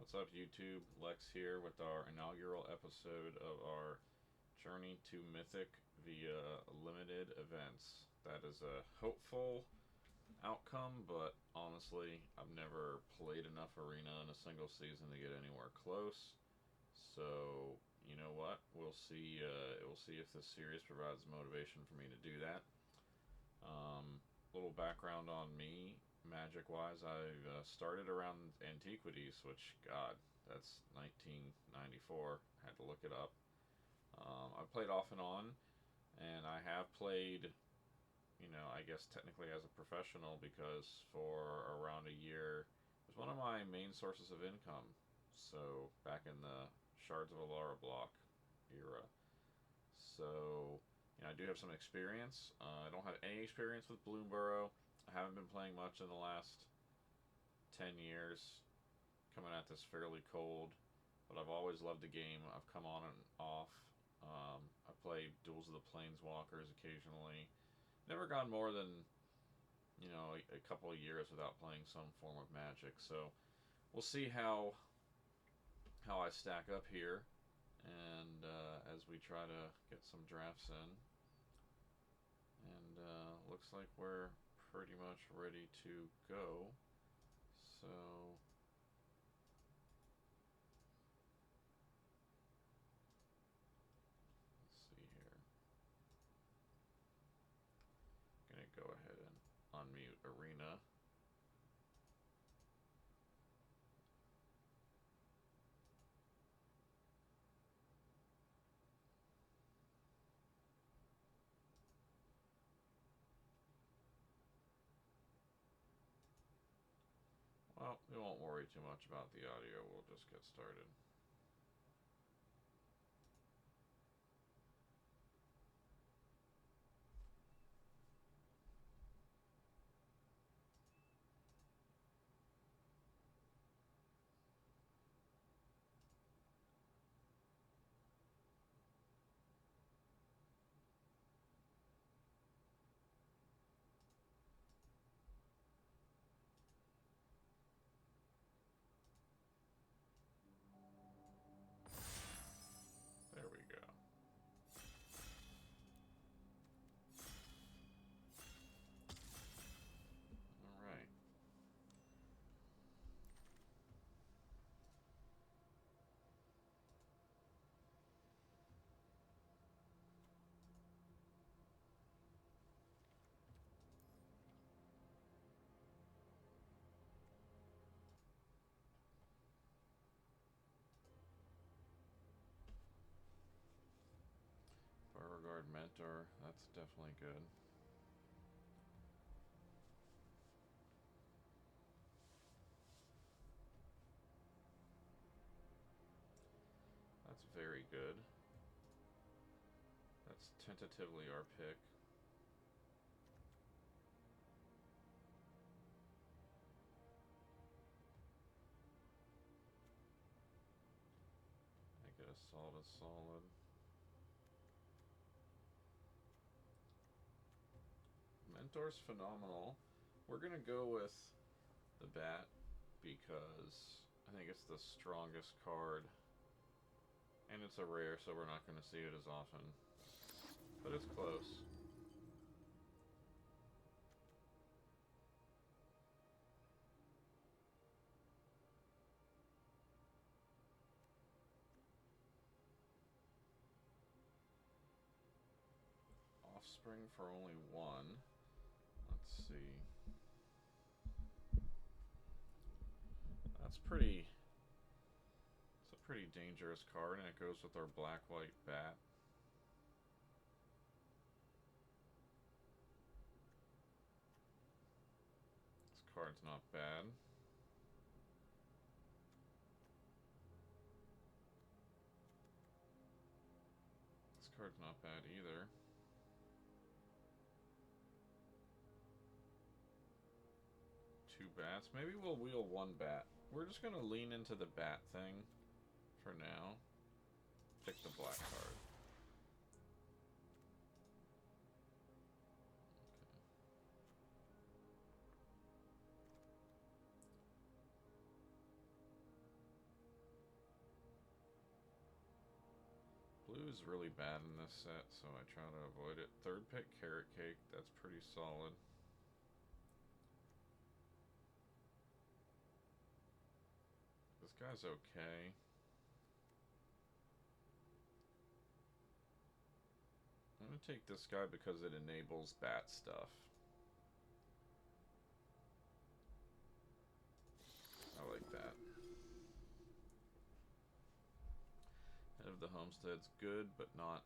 What's up, YouTube? Lex here with our inaugural episode of our journey to Mythic via limited events. That is a hopeful outcome, but honestly, I've never played enough Arena in a single season to get anywhere close. So, you know what? We'll see. We'll see if this series provides motivation for me to do that. Little background on me, magic wise, I started around antiquities, which, God, that's 1994. I had to look it up. I've played off and on, and I have played, I guess technically as a professional because for around a year, it was one of my main sources of income. So, back in the Shards of Alara block era. So, I do have some experience. I don't have any experience with Bloomburrow. I haven't been playing much in the last 10 years, coming at this fairly cold, but I've always loved the game. I've come on and off. I've played Duels of the Planeswalkers occasionally. Never gone more than, a couple of years without playing some form of Magic. So we'll see how I stack up here, and as we try to get some drafts in. And looks like we're pretty much ready to go. So let's see here. Gonna go ahead and unmute Arena. Well, we won't worry too much about the audio. We'll just get started. There we go. All right. Beauregard Mentor, that's definitely good. That's very good. That's tentatively our pick. I get a solid. Mentor's phenomenal. We're gonna go with the bat because I think it's the strongest card, and it's a rare, so we're not gonna see it as often. But it's close. Offspring for only one. Let's see. That's pretty. It's a pretty dangerous card, and it goes with our black-white bat. This card's not bad. This card's not bad either. Two bats. Maybe we'll wheel one bat. We're just gonna lean into the bat thing for now. Pick the black card. Okay. Blue is really bad in this set, so I try to avoid it. Third pick, Carrot Cake. That's pretty solid. This guy's okay. I'm going to take this guy because it enables bat stuff. I like that. Head of the Homestead's good, but not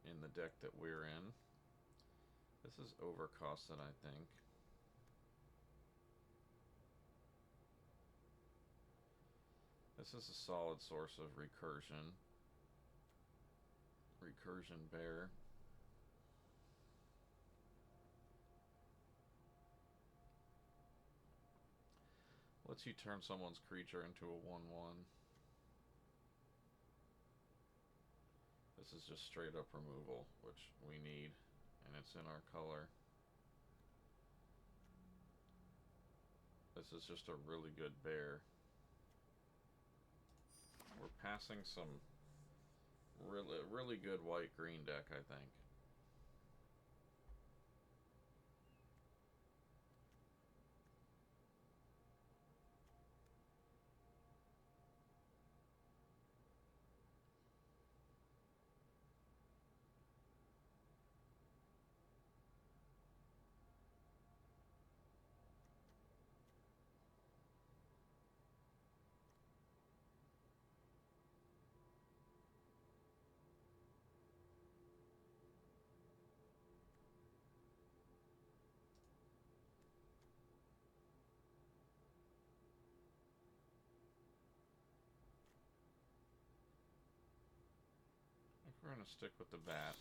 in the deck that we're in. This is overcosted, I think. This is a solid source of recursion. Recursion Bear. Lets you turn someone's creature into a 1/1. This is just straight up removal, which we need, and it's in our color. This is just a really good bear. We're passing some really good white-green deck, I think. I think we're going to stick with the bat.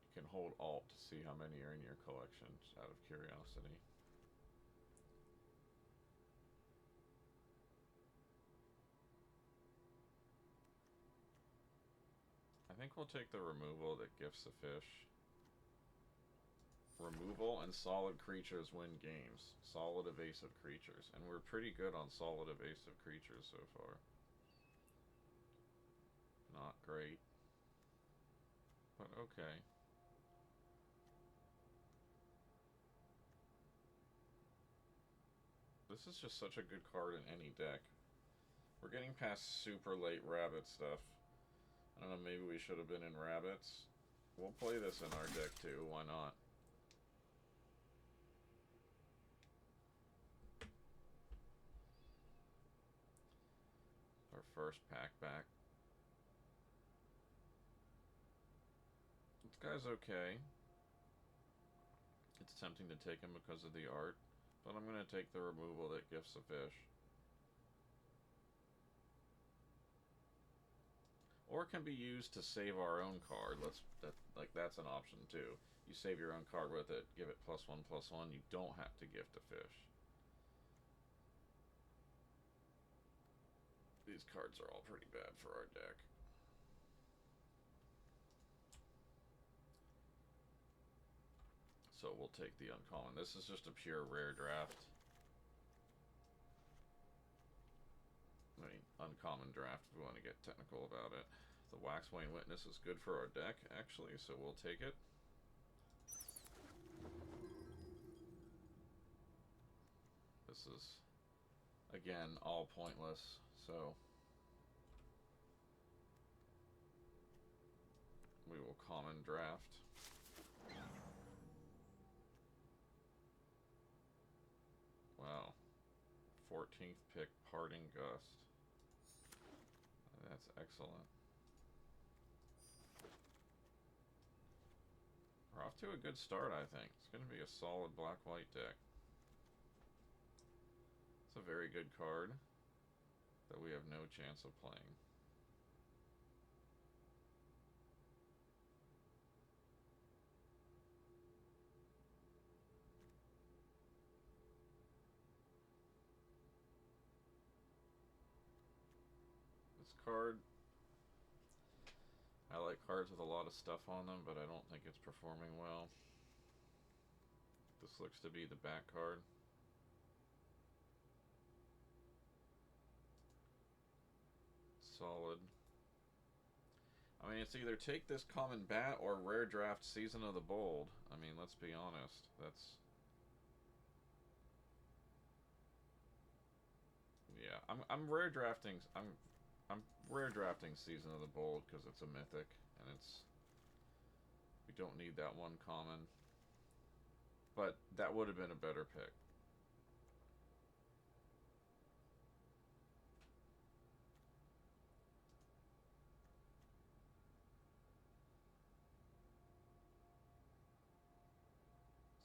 You can hold Alt to see how many are in your collection, just out of curiosity. I think we'll take the removal that gifts the fish. Removal and solid creatures win games. Solid evasive creatures. And we're pretty good on solid evasive creatures so far. Not great. But okay. This is just such a good card in any deck. We're getting past super late rabbit stuff. I don't know, maybe we should have been in rabbits. We'll play this in our deck too, why not? Our first pack back. This guy's okay. It's tempting to take him because of the art, but I'm going to take the removal that gifts the fish. Or it can be used to save our own card. That's an option too. You save your own card with it, give it +1/+1. You don't have to gift a fish. These cards are all pretty bad for our deck. So we'll take the uncommon. This is just a pure rare draft. I mean, uncommon draft if we want to get technical about it. The Waxwing Witness is good for our deck, actually, so we'll take it. This is, again, all pointless, so we will common draft. Wow. 14th pick, Parting Gust. That's excellent. We're off to a good start, I think. It's going to be a solid black-white deck. It's a very good card that we have no chance of playing. This card I like cards with a lot of stuff on them, but I don't think it's performing well. This looks to be the back card. Solid. I mean, it's either take this common bat or rare draft Season of the Bold. I mean, let's be honest. That's... Yeah, I'm rare drafting. I'm rare drafting Season of the Bold because it's a mythic and it's... We don't need that one common. But that would have been a better pick.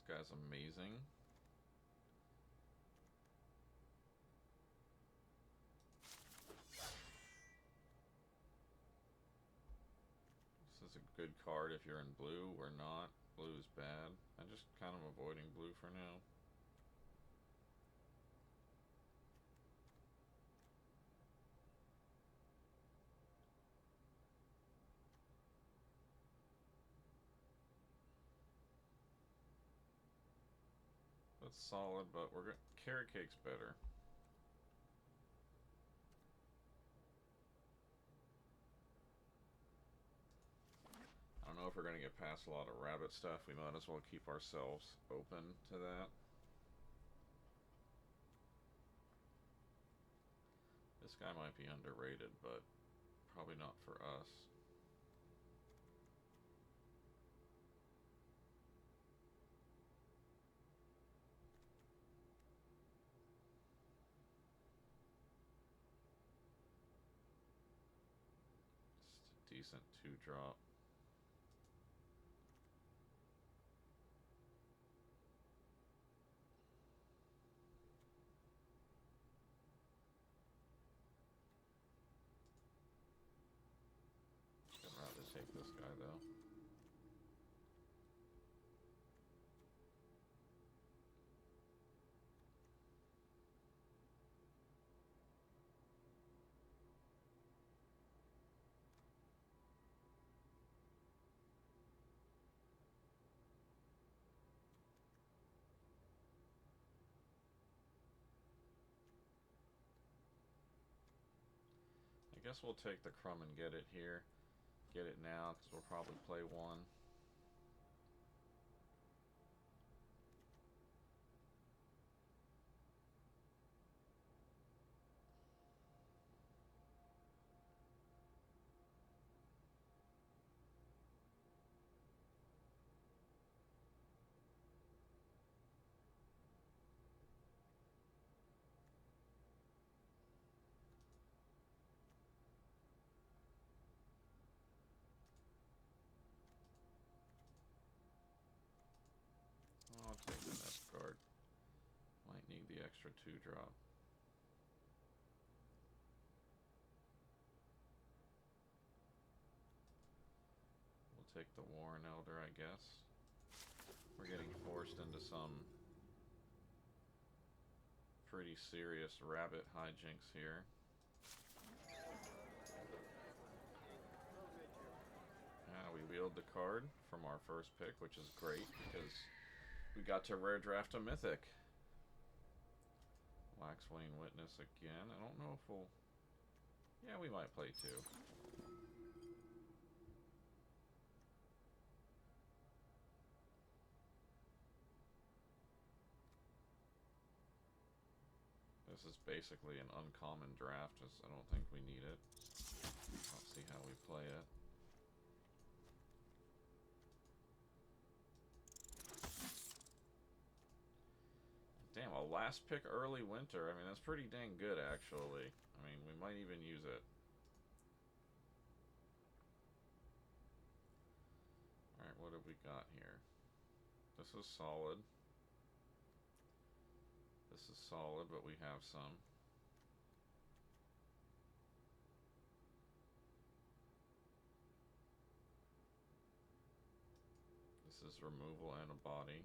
This guy's amazing. This is a good card if you're in blue. We're not. Blue is bad. I'm just kind of avoiding blue for now. That's solid, but we're gonna... Carrot Cake's better. I don't know if we're gonna get past a lot of rabbit stuff. We might as well keep ourselves open to that. This guy might be underrated, but probably not for us. It's a decent 2-drop. I'd rather take this guy though. I guess we'll take the crumb and get it here. Get it now, because we'll probably play one. I'll take the next card. Might need the extra 2-drop. We'll take the Warren Elder, I guess. We're getting forced into some pretty serious rabbit hijinks here. We wheeled the card from our first pick, which is great because we got to rare draft a mythic. Waxwing Witness again. I don't know if we'll... Yeah, we might play 2. This is basically an uncommon draft, as I don't think we need it. Let's see how we play it. Damn, a last pick early winter. I mean, that's pretty dang good, actually. I mean, we might even use it. Alright, what have we got here? This is solid. This is solid, but we have some. This is removal and a body.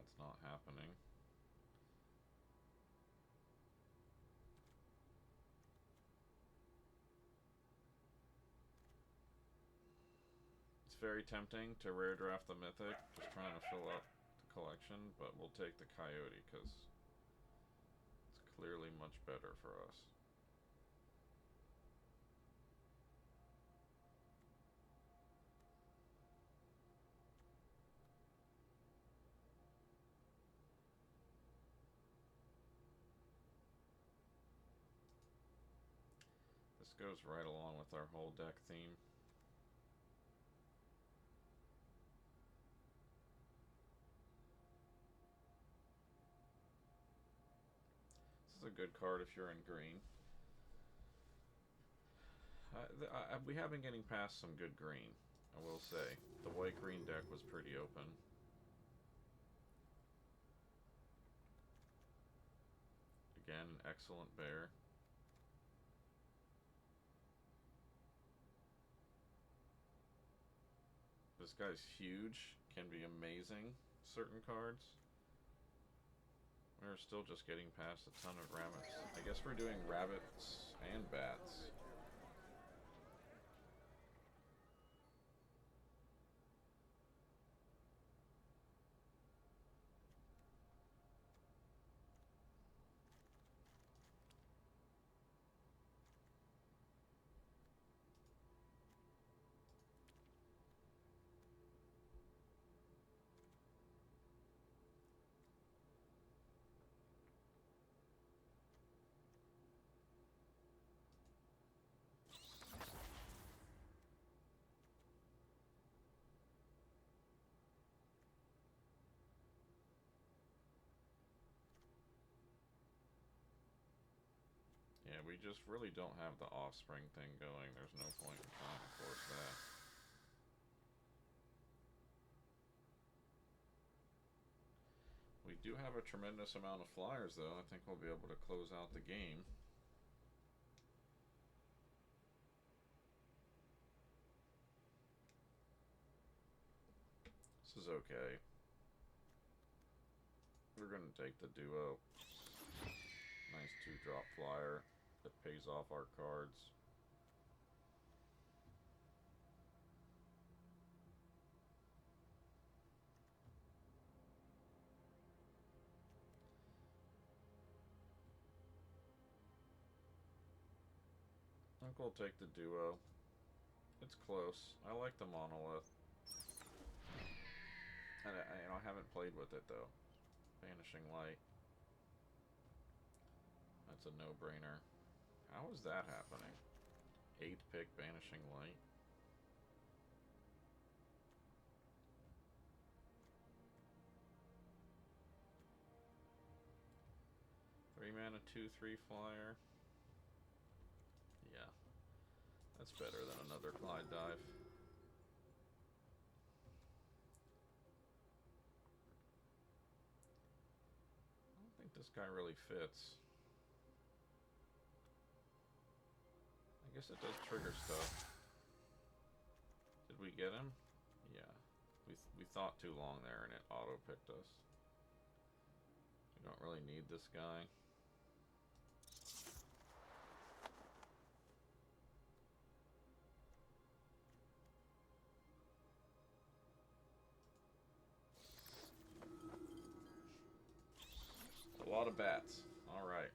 That's not happening. It's very tempting to rare draft the Mythic, just trying to fill up the collection, but we'll take the Coyote because it's clearly much better for us. This goes right along with our whole deck theme. This is a good card if you're in green. We have been getting past some good green, I will say. The white-green deck was pretty open. Again, an excellent bear. This guy's huge, can be amazing, certain cards. We're still just getting past a ton of rabbits. I guess we're doing rabbits and bats. Yeah, we just really don't have the offspring thing going. There's no point in trying to force that. We do have a tremendous amount of flyers, though. I think we'll be able to close out the game. This is okay. We're going to take the duo. Nice 2-drop flyer that pays off our cards. I think we'll take the duo. It's close. I like the monolith. And I haven't played with it though. Vanishing Light. That's a no-brainer. How is that happening? 8th pick Vanishing Light. 3 mana, 2/3 flyer. Yeah. That's better than another Clyde dive. I don't think this guy really fits. I guess it does trigger stuff. Did we get him? Yeah. We thought too long there and it auto-picked us. We don't really need this guy. A lot of bats. Alright.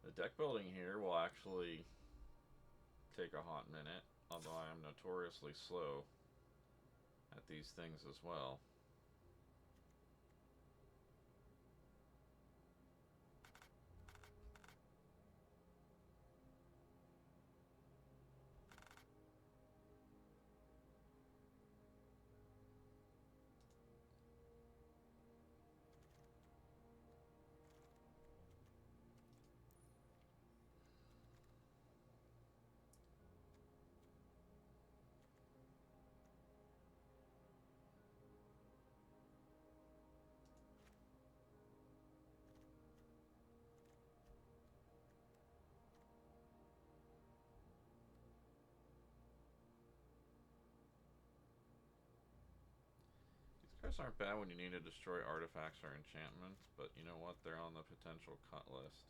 The deck building here will actually take a hot minute, although I am notoriously slow at these things as well. guys aren't bad when you need to destroy artifacts or enchantments, but you know what? They're on the potential cut list.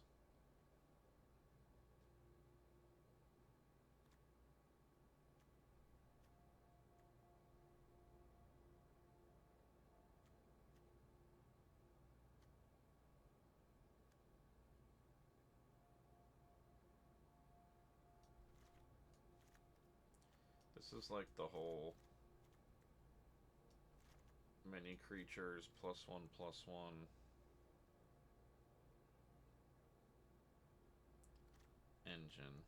This is like the whole mini creatures +1/+1 engine.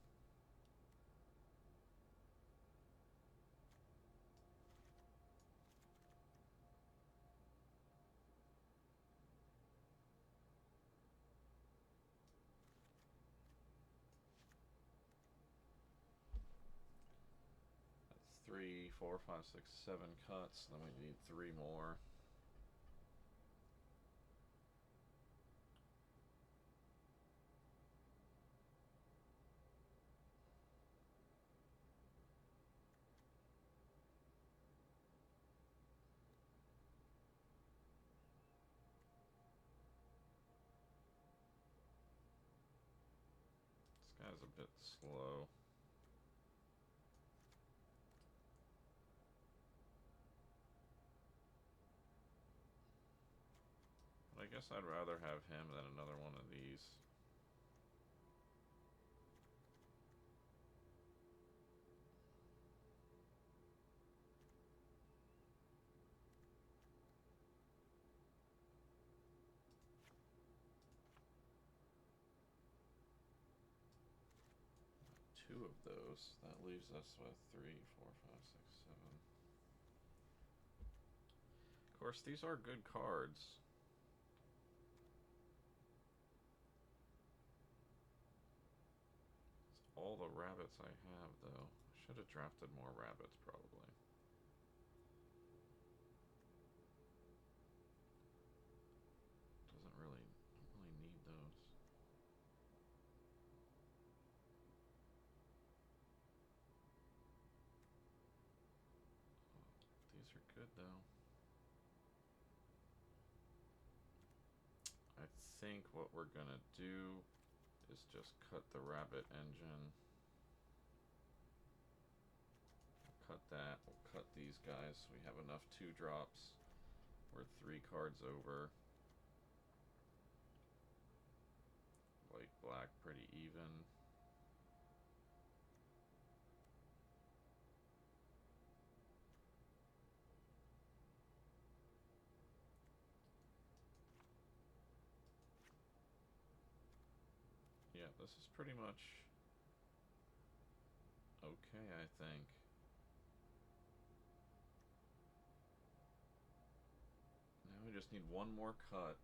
That's 3, 4, 5, 6, 7 cuts. Then we need 3 more. This guy's a bit slow. But I guess I'd rather have him than another one of these. Two of those. That leaves us with 3, 4, 5, 6, 7. Of course, these are good cards. It's all the rabbits I have, though. I should have drafted more rabbits, probably. Don't really need those. These are good, though. I think what we're gonna do is just cut the rabbit engine. We'll cut that. We'll cut these guys. We have enough 2-drops. We're 3 cards over. White, black, pretty even. Yeah, this is pretty much okay, I think. Now we just need one more cut.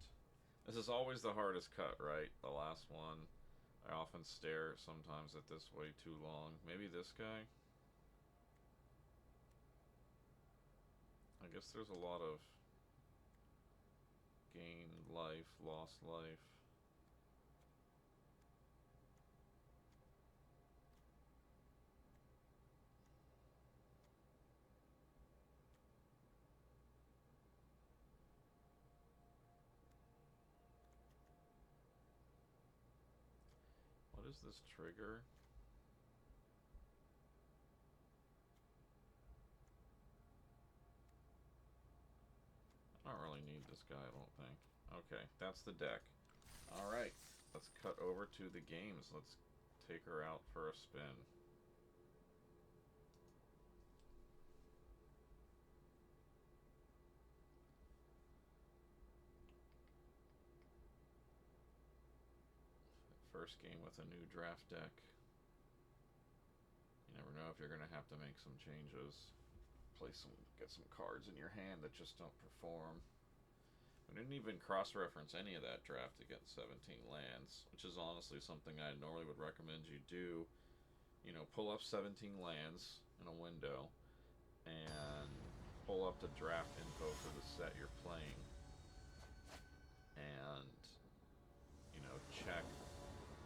This is always the hardest cut, right? The last one. I often stare sometimes at this way too long. Maybe this guy? I guess there's a lot of gained life, lost life. What is this trigger? I don't really need this guy, I don't think. Okay, that's the deck. Alright, let's cut over to the games. Let's take her out for a spin. First game with a new draft deck. You never know if you're going to have to make some changes. Get some cards in your hand that just don't perform. I didn't even cross-reference any of that draft to get 17 lands, which is honestly something I normally would recommend you do. You know, pull up 17 lands in a window and pull up the draft info for the set you're playing. And, you know, check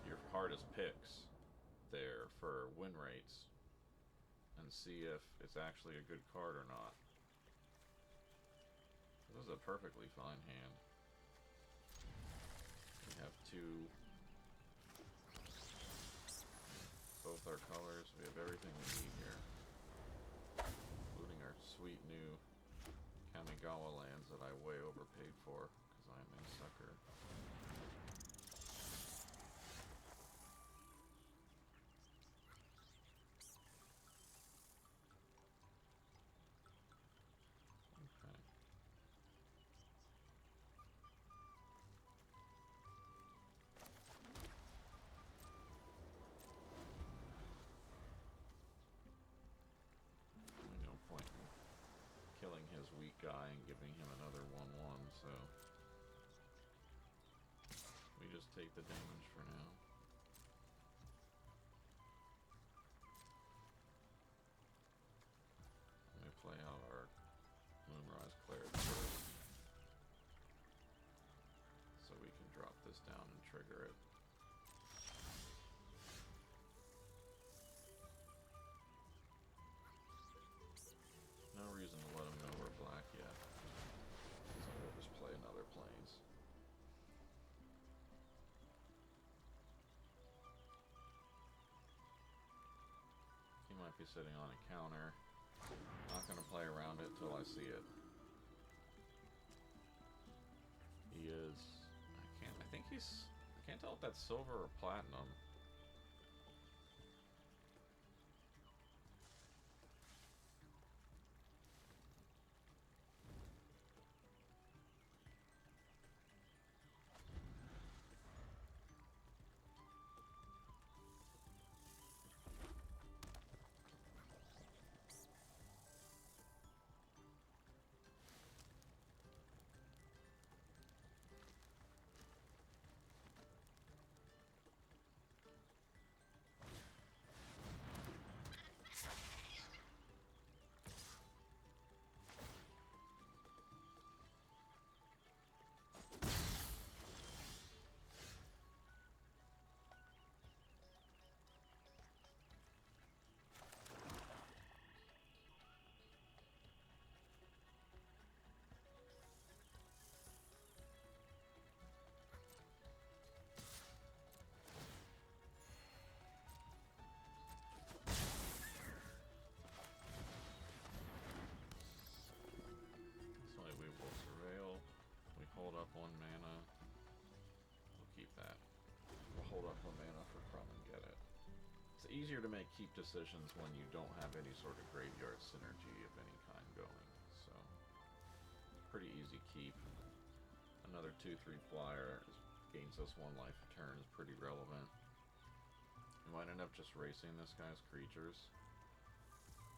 your hardest picks there for win rates and see if it's actually a good card or not. This is a perfectly fine hand. We have two, both our colors. We have everything we need here, including our sweet new Kamigawa lands that I way overpaid for because I'm a sucker. Killing his weak guy and giving him another 1/1, so we just take the damage for now. Let me play out our Moonrise Cleric first, so we can drop this down and trigger it. No reason to let him know we're black yet, so we'll just play another Plains. He might be sitting on a counter. Not gonna play around it till I see it. He is. I think he's. I can't tell if that's silver or platinum. Hold up 1 mana. We'll keep that. We'll hold up 1 mana for Crumb and get it. It's easier to make keep decisions when you don't have any sort of graveyard synergy of any kind going. So, pretty easy keep. Another 2/3 flyer gains us 1 life a turn is pretty relevant. We might end up just racing this guy's creatures.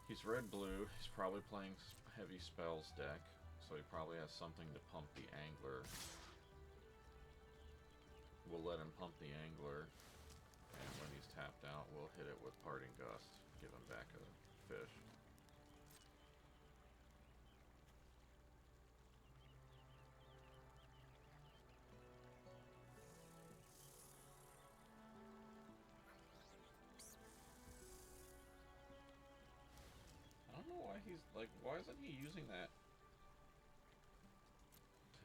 He's red-blue. He's probably playing heavy spells deck. So he probably has something to pump the Angler. We'll let him pump the Angler, and when he's tapped out, we'll hit it with Parting Gust, give him back a fish. I don't know why he's like, why isn't he using that?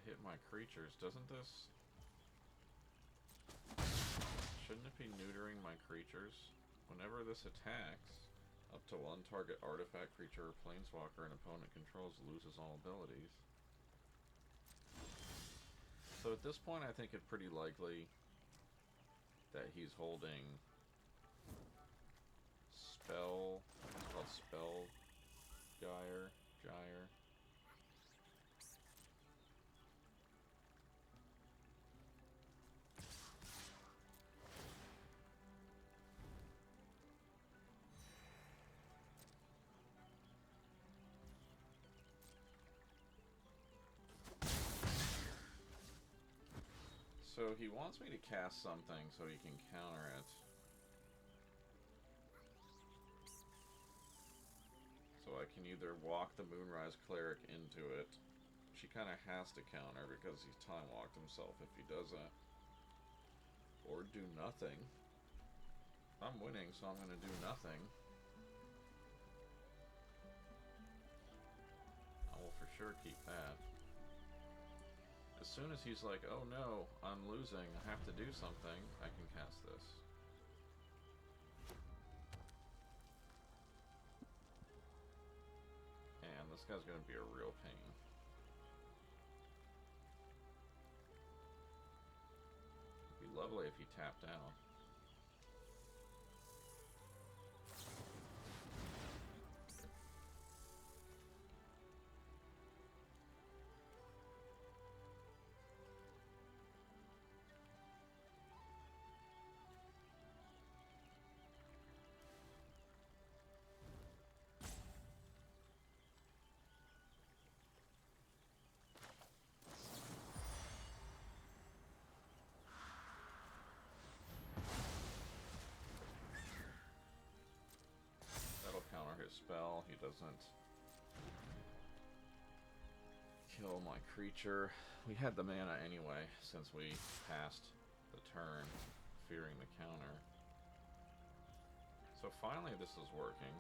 Hit my creatures. Doesn't this... Shouldn't it be neutering my creatures? Whenever this attacks, up to 1 target artifact, creature, or planeswalker an opponent controls loses all abilities. So at this point I think it's pretty likely that he's holding Spell... It's called Spell Gyre. So he wants me to cast something so he can counter it. So I can either walk the Moonrise Cleric into it. She kind of has to counter because he's time walked himself if he does that. Or do nothing. I'm winning, so I'm going to do nothing. I will for sure keep that. as soon as he's like, oh no, I'm losing, I have to do something, I can cast this. And this guy's going to be a real pain. It'd be lovely if he tapped out. His spell, he doesn't kill my creature. We had the mana anyway, since we passed the turn, fearing the counter. So finally this is working.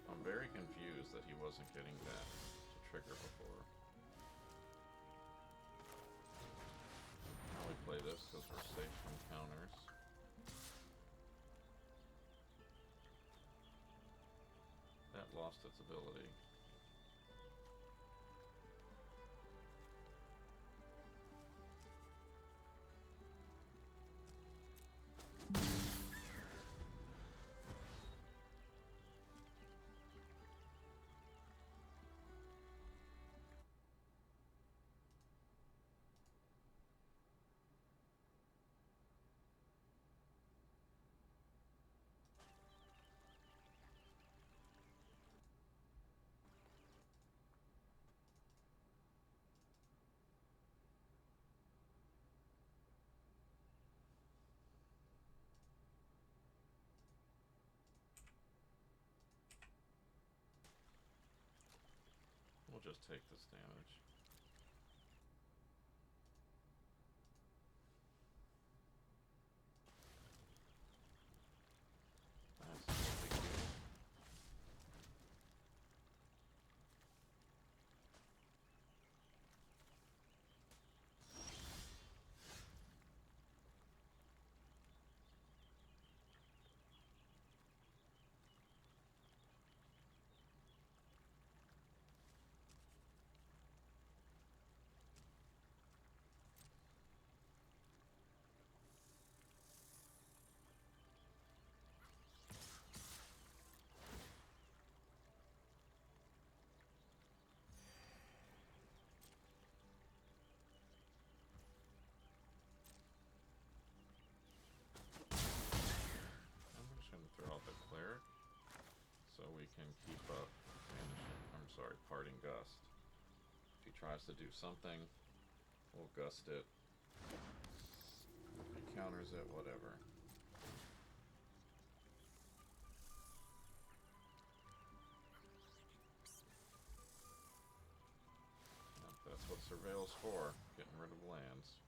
I'm very confused that he wasn't getting that to trigger before. Now we play this because we're safe from counters. That lost its ability. We'll just take this damage. That's no big deal. I'm just going to throw out the cleric so we can keep up parting gust. If he tries to do something, we'll gust it. If he counters it, whatever. Yep, that's what Surveil's for, getting rid of lands.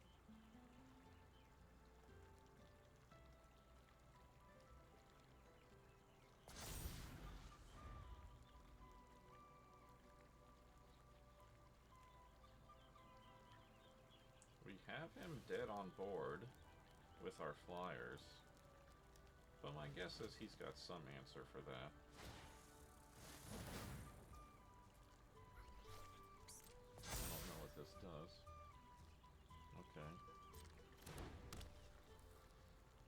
We have him dead on board with our flyers, but my guess is he's got some answer for that. I don't know what this does. Okay.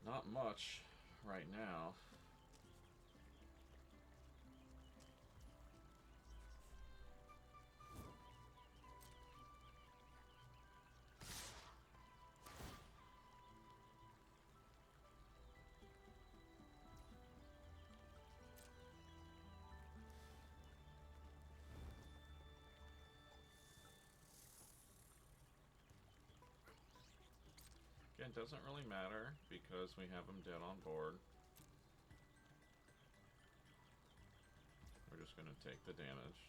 Not much right now. Again, doesn't really matter because we have him dead on board. We're just going to take the damage.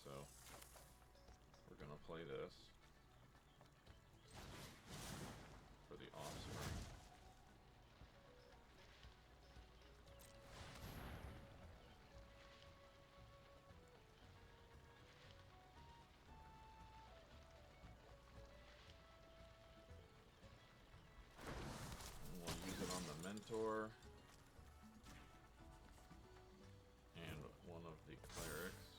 So we're going to play this for the offspring. And we'll use it on the mentor and one of the clerics.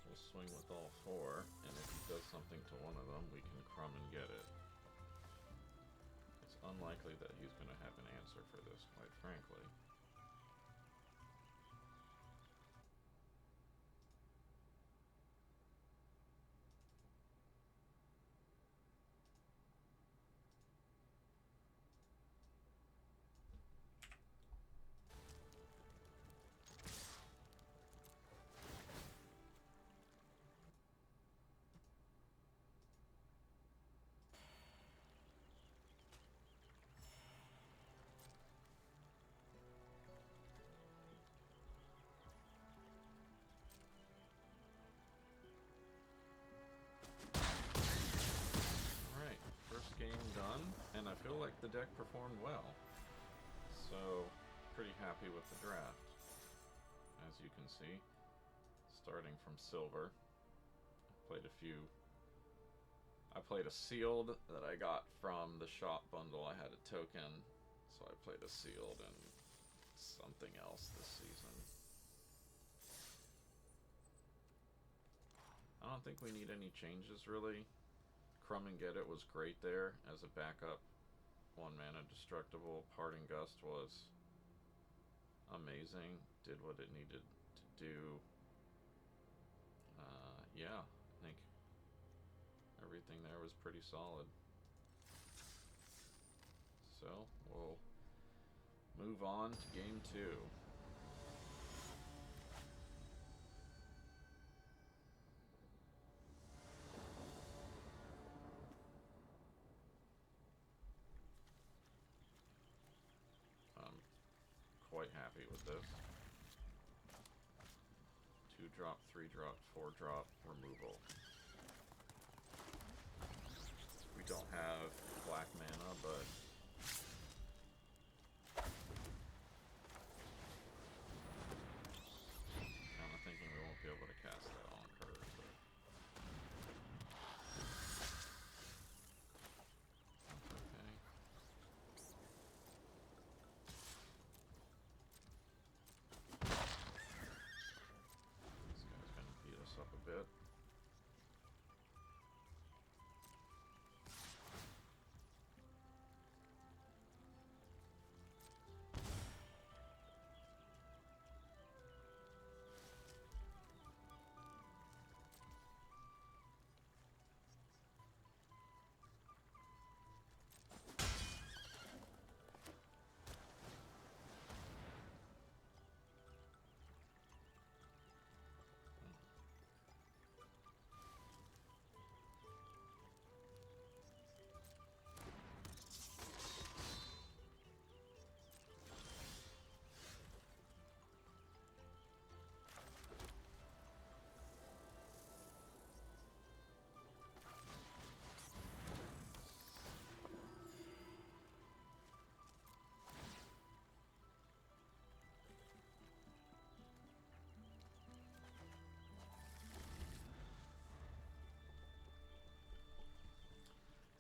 We'll swing with all four, and if he does something to one of them, we can crumb and get it. It's unlikely that he's going to have an answer for this, quite frankly. Game done, and I feel like the deck performed well, so pretty happy with the draft. As you can see, starting from silver, I played a sealed that I got from the shop bundle. I had a token, so I played a sealed and something else this season. I don't think we need any changes really. Crumb and Get It was great there as a backup 1 mana destructible. Parting Gust was amazing, did what it needed to do. Yeah, I think everything there was pretty solid. So we'll move on to game 2. Quite happy with this. 2-drop, 3-drop, 4-drop removal. We don't have black mana, but kind of thinking we won't be able to cast that on curve. But okay. Up a bit.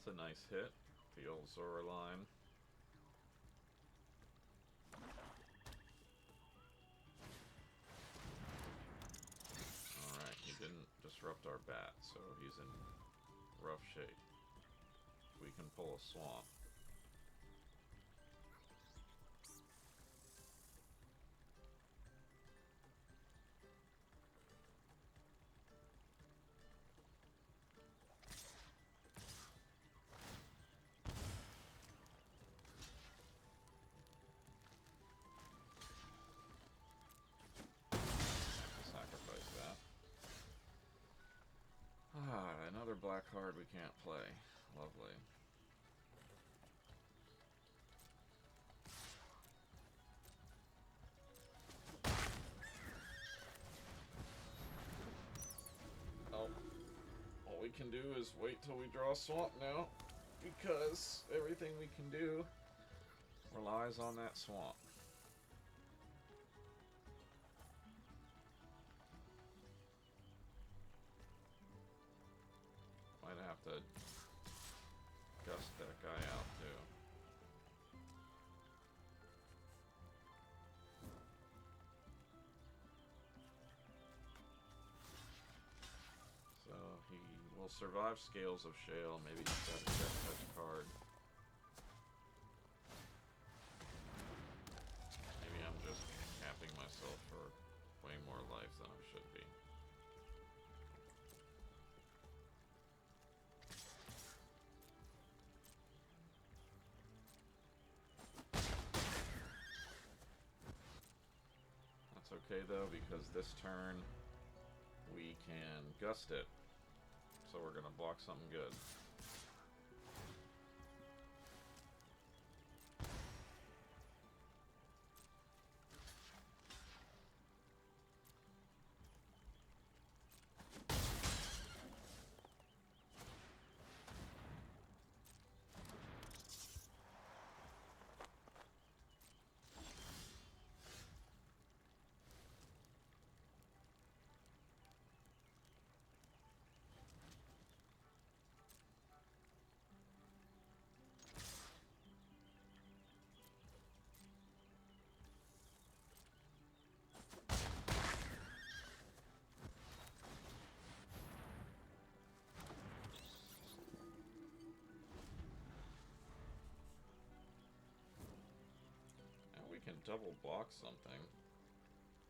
A nice hit, the old Zora line. Alright, he didn't disrupt our bat, so he's in rough shape. We can pull a swamp. Another black card we can't play. Lovely. can do is wait till we draw a swamp now, because everything we can do relies on that swamp. Might have to gust that guy out too. So he will survive Scales of Shale. Maybe he's got a Death Touch card. Maybe I'm just capping myself for way more life than I should be. That's okay though, because this turn we can gust it. So we're gonna block something good. Can double block something.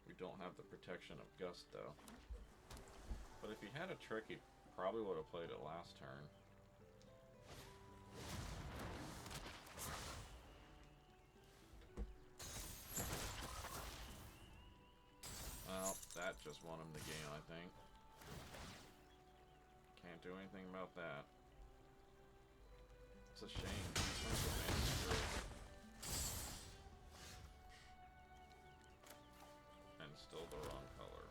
We don't have the protection of Gust though. But if he had a trick, he probably would have played it last turn. Well, that just won him the game, I think. Can't do anything about that. It's a shame. Still the wrong color.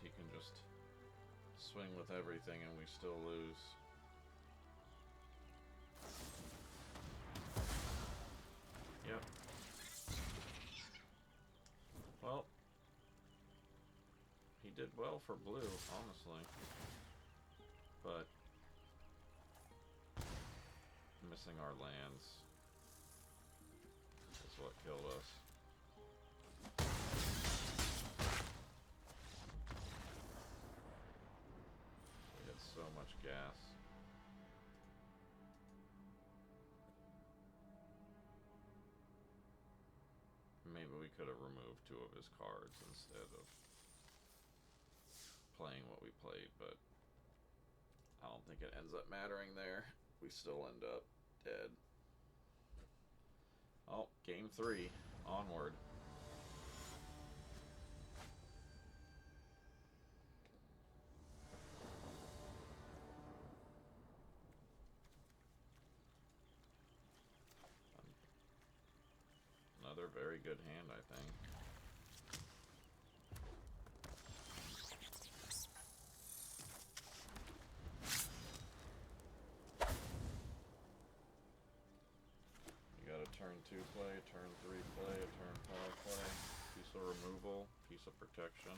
He can just swing with everything and we still lose. Yep. Well, he did well for blue, honestly. But missing our lands is what killed us. So much gas. Maybe we could have removed 2 of his cards instead of playing what we played, but I don't think it ends up mattering there. We still end up dead. Oh, game 3. Onward. Another very good hand, I think. You got a turn 2 play, turn 3 play, a turn 5 play, piece of removal, piece of protection.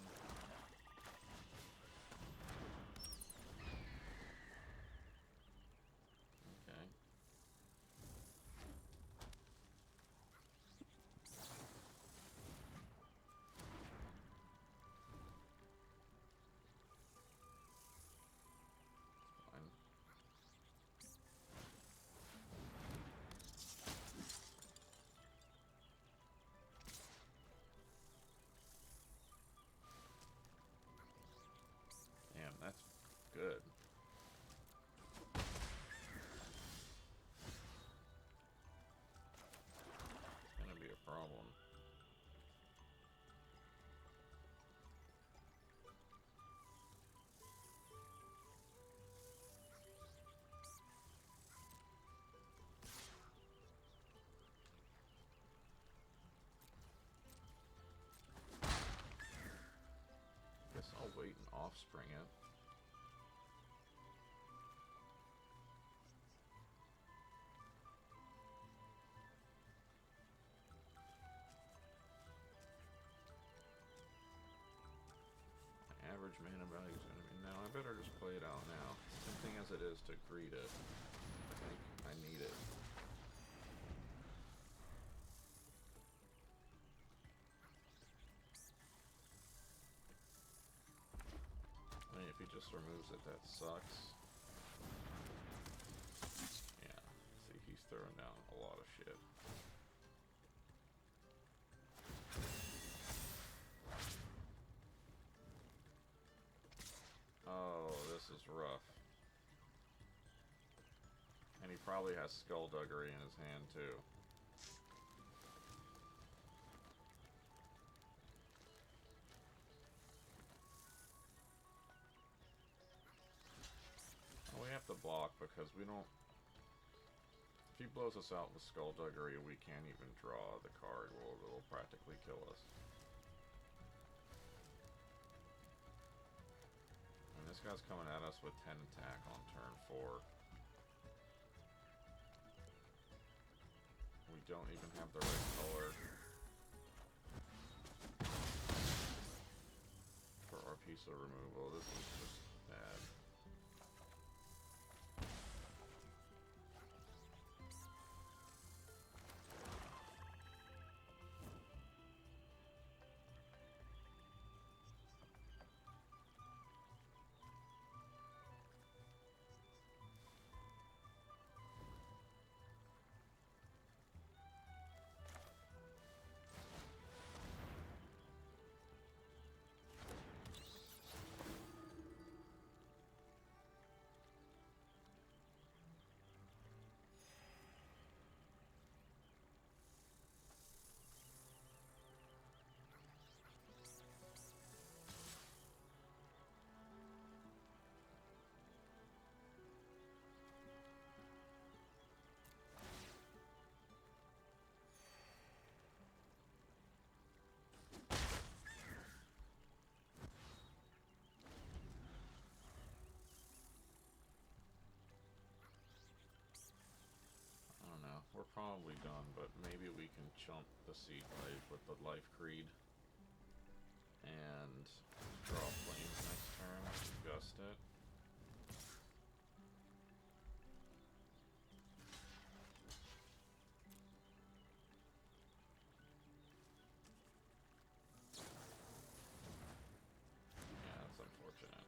blatant offspring it. My average mana value is going to be... Now, I better just play it out now. Tempting as it is to greed it, I think I need it. I mean, if he just removes it, that sucks. Yeah, see, he's throwing down a lot of shit. Oh, this is rough. And he probably has Skullduggery in his hand, too. Oh, we have to block because we don't... If he blows us out with Skullduggery, we can't even draw the card. It'll practically kill us. And this guy's coming at us with 10 attack on turn 4. We don't even have the right color for our piece of removal. This is just bad. We're probably done, but maybe we can chump the Seed Blade with the Life Creed and draw Flames next turn, gust it. Yeah, that's unfortunate.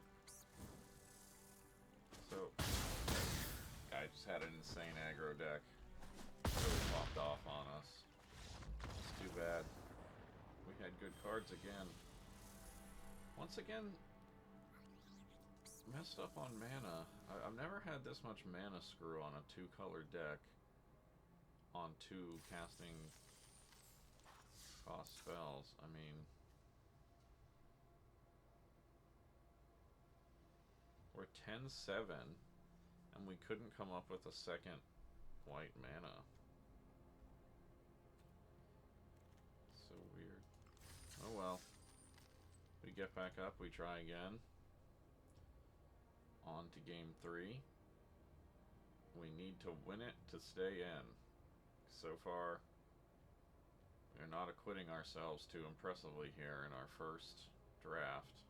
So, guy just had an insane aggro deck. Really popped off on us. It's too bad. We had good cards again. Once again, messed up on mana. I've never had this much mana screw on a 2-color deck on 2 casting cost spells. I mean, we're 10-7 and we couldn't come up with a second white mana. So weird. Oh well. We get back up, we try again. On to game 3. We need to win it to stay in. So far, we're not acquitting ourselves too impressively here in our first draft.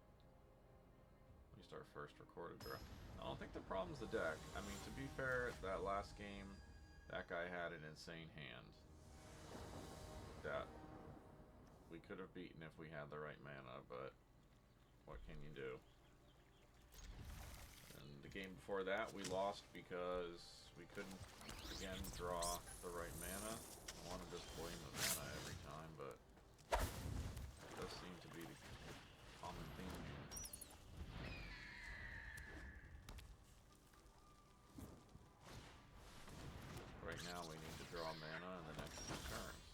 At least our first recorded draft. I don't think the problem's the deck. I mean, to be fair, that last game, that guy had an insane hand that we could have beaten if we had the right mana, but what can you do? And the game before that, we lost because we couldn't, again, draw the right mana. I want to just blame the mana every time, but that does seem to be the common theme here. Right now, we need to draw mana in the next 2 turns,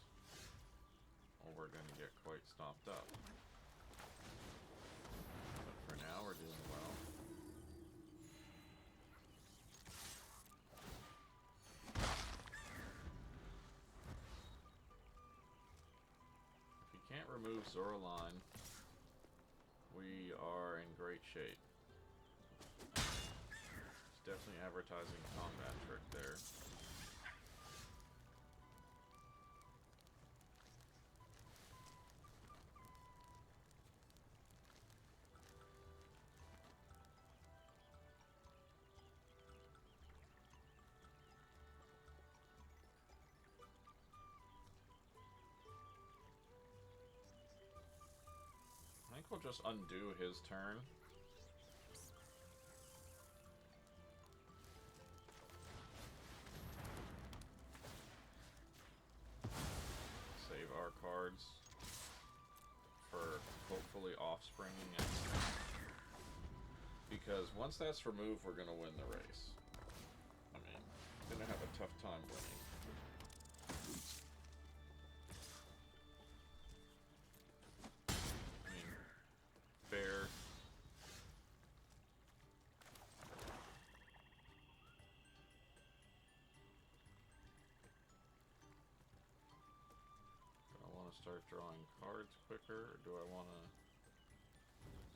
or we're going to get quite stomped up. But for now, we're doing well. If you can't remove Zoraline, we are in great great shape. It's definitely advertising combat trick there. I think we'll just undo his turn. Save our cards for hopefully offspringing it. Because once that's removed, we're going to win the race. I mean, going to have a tough time winning. Fair. Do I want to start drawing cards quicker, or do I want to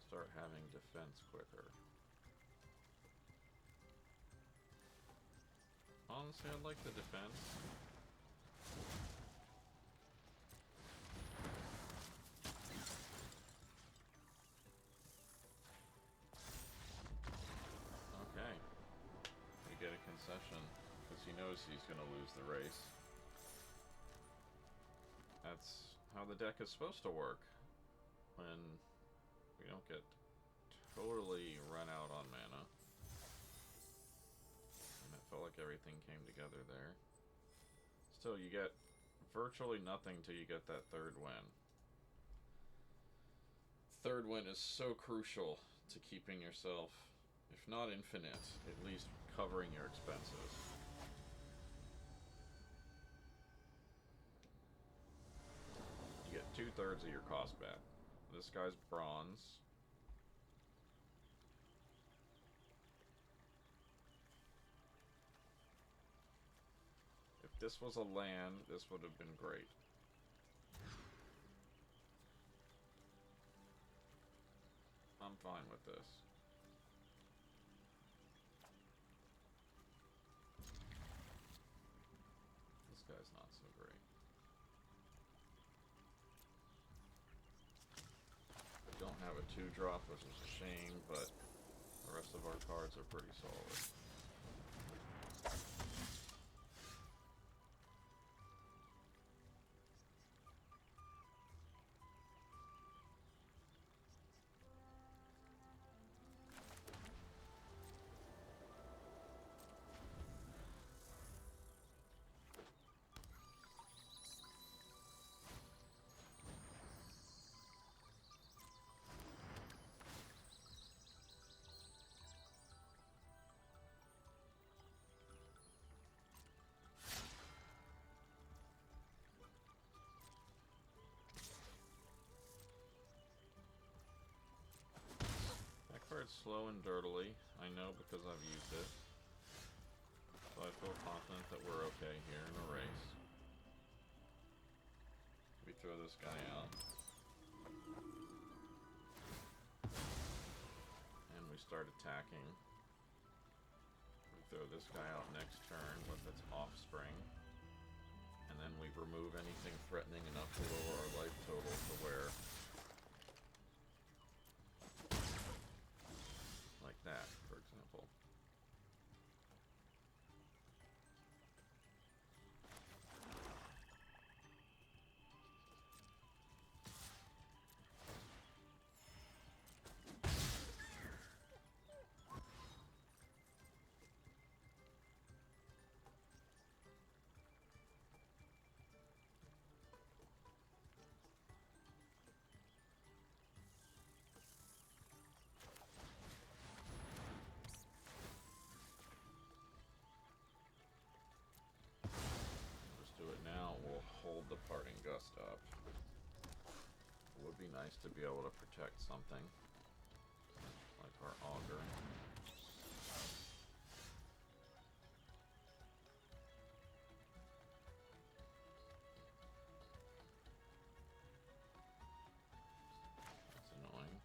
start having defense quicker? Honestly, I'd like the defense. Okay. We get a concession, because he knows he's going to lose the race. That's how the deck is supposed to work. When we don't get totally run out on mana. And it felt like everything came together there. Still, you get virtually nothing till you get that third win. Third win is so crucial to keeping yourself, if not infinite, at least covering your expenses. You get 2/3 of your cost back. This guy's bronze. If this was a land, this would have been great. I'm fine with this. This guy's not so great. We don't have a 2-drop, which is a shame, but the rest of our cards are pretty solid. It's slow and dirtily, I know because I've used it. So I feel confident that we're okay here in a race. We throw this guy out. And we start attacking. We throw this guy out next turn with its offspring. And then we remove anything threatening enough to lower our life total to where that, for example. The parting gust up. It would be nice to be able to protect something like our auger. That's annoying.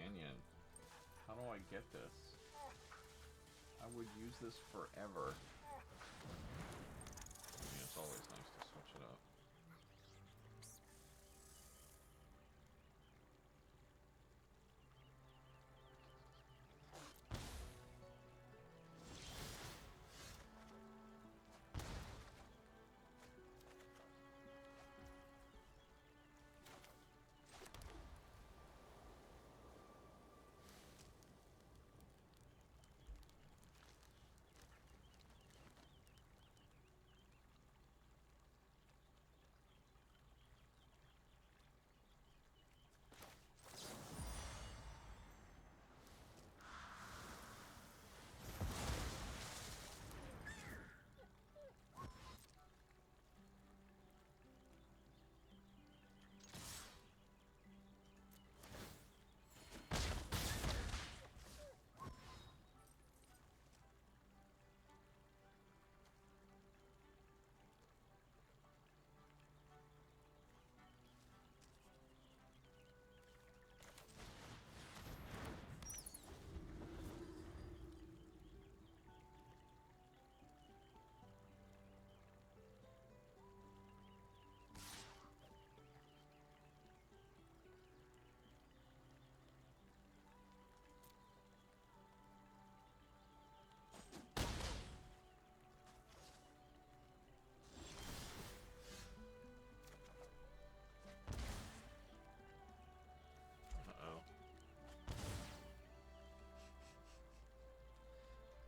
companion. How do I get this? I would use this forever. I mean, it's always nice to switch it up.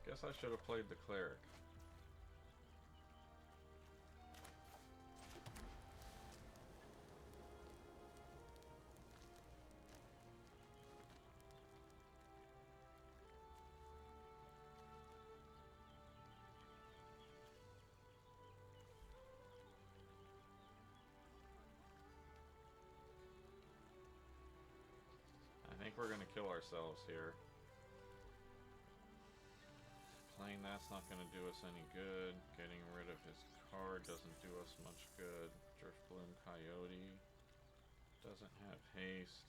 Guess I should have played the cleric. I think we're gonna kill ourselves here. Playing that's not going to do us any good. Getting rid of his card doesn't do us much good. Driftbloom Coyote doesn't have haste.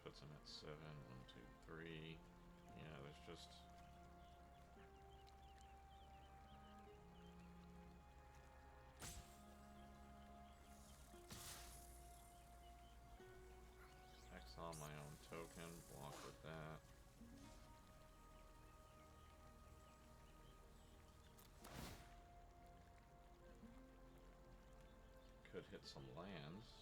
Puts him at 7. 1, 2, 3. Yeah, there's just exile my own token, block with that. Could hit some lands.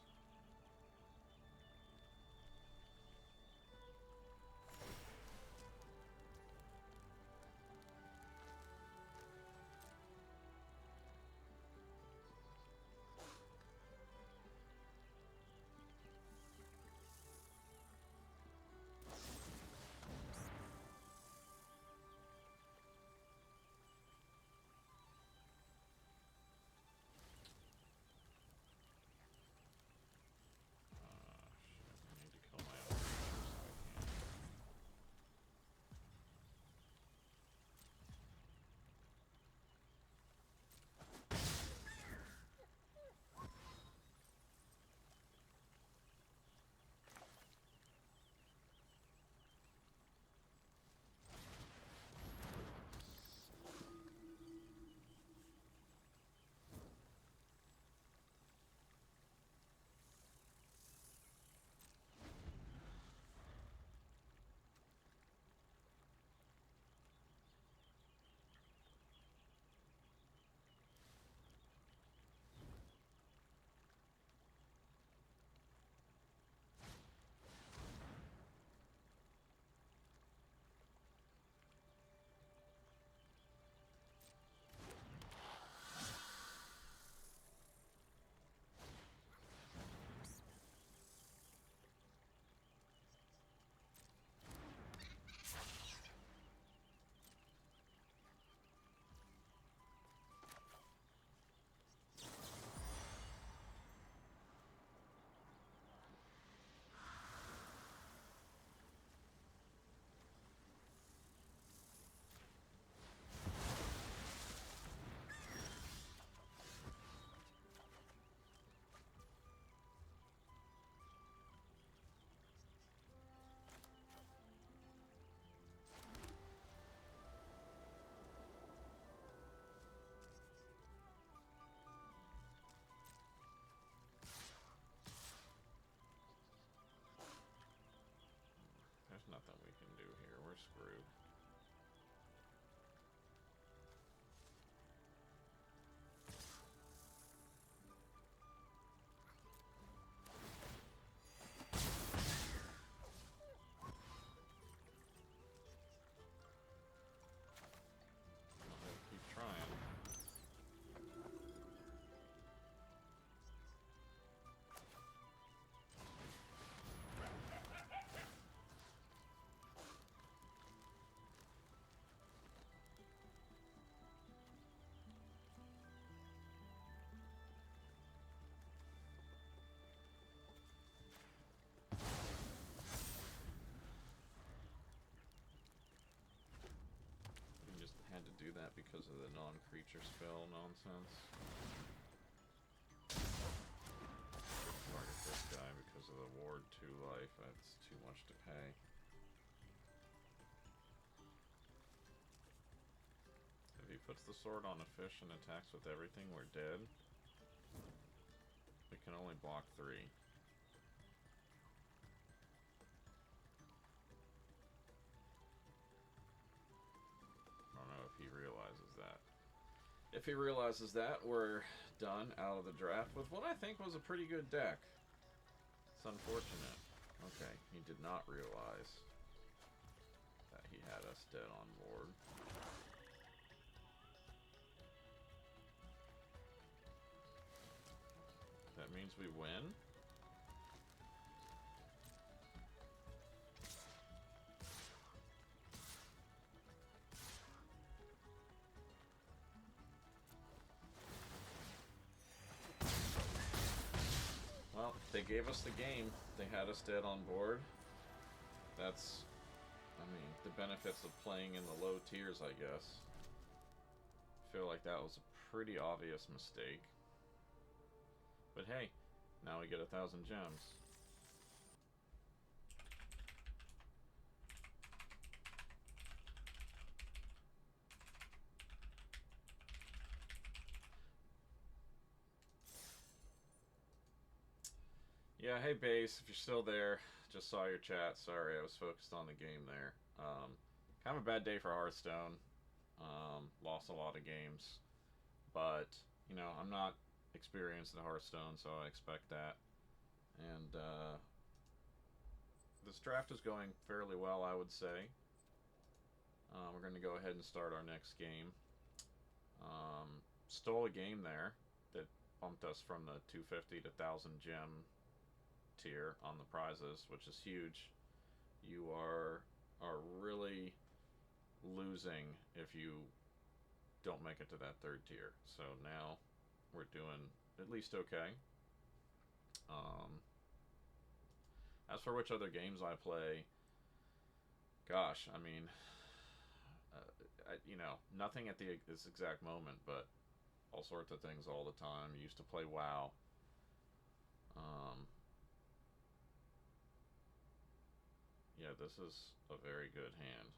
nothing we can do here. We're screwed. I'll keep trying. We just had to do that because of the non-creature spell nonsense. Target this guy because of the ward 2 life. That's too much to pay. If he puts the sword on a fish and attacks with everything, we're dead. We can only block 3. I don't know if he realizes that. If he realizes that, we're done out of the draft with what I think was a pretty good deck. It's unfortunate. Okay, he did not realize that he had us dead on board. That means we win. Well, they gave us the game. They had us dead on board. That's, I mean, the benefits of playing in the low tiers, I guess. I feel like that was a pretty obvious mistake. But hey, now we get 1,000 gems. Yeah, hey Base, if you're still there, just saw your chat. Sorry, I was focused on the game there. Kind of a bad day for Hearthstone. Lost a lot of games. But, you know, I'm not experienced in Hearthstone, so I expect that. And this draft is going fairly well, I would say. We're going to go ahead and start our next game. Stole a game there that bumped us from the 250 to 1,000 gem tier on the prizes, which is huge. You are really losing if you don't make it to that 3rd tier. So now we're doing at least okay. As for which other games I play, gosh, I mean, you know, nothing at this exact moment, but all sorts of things all the time. Used to play WoW. Yeah, this is a very good hand.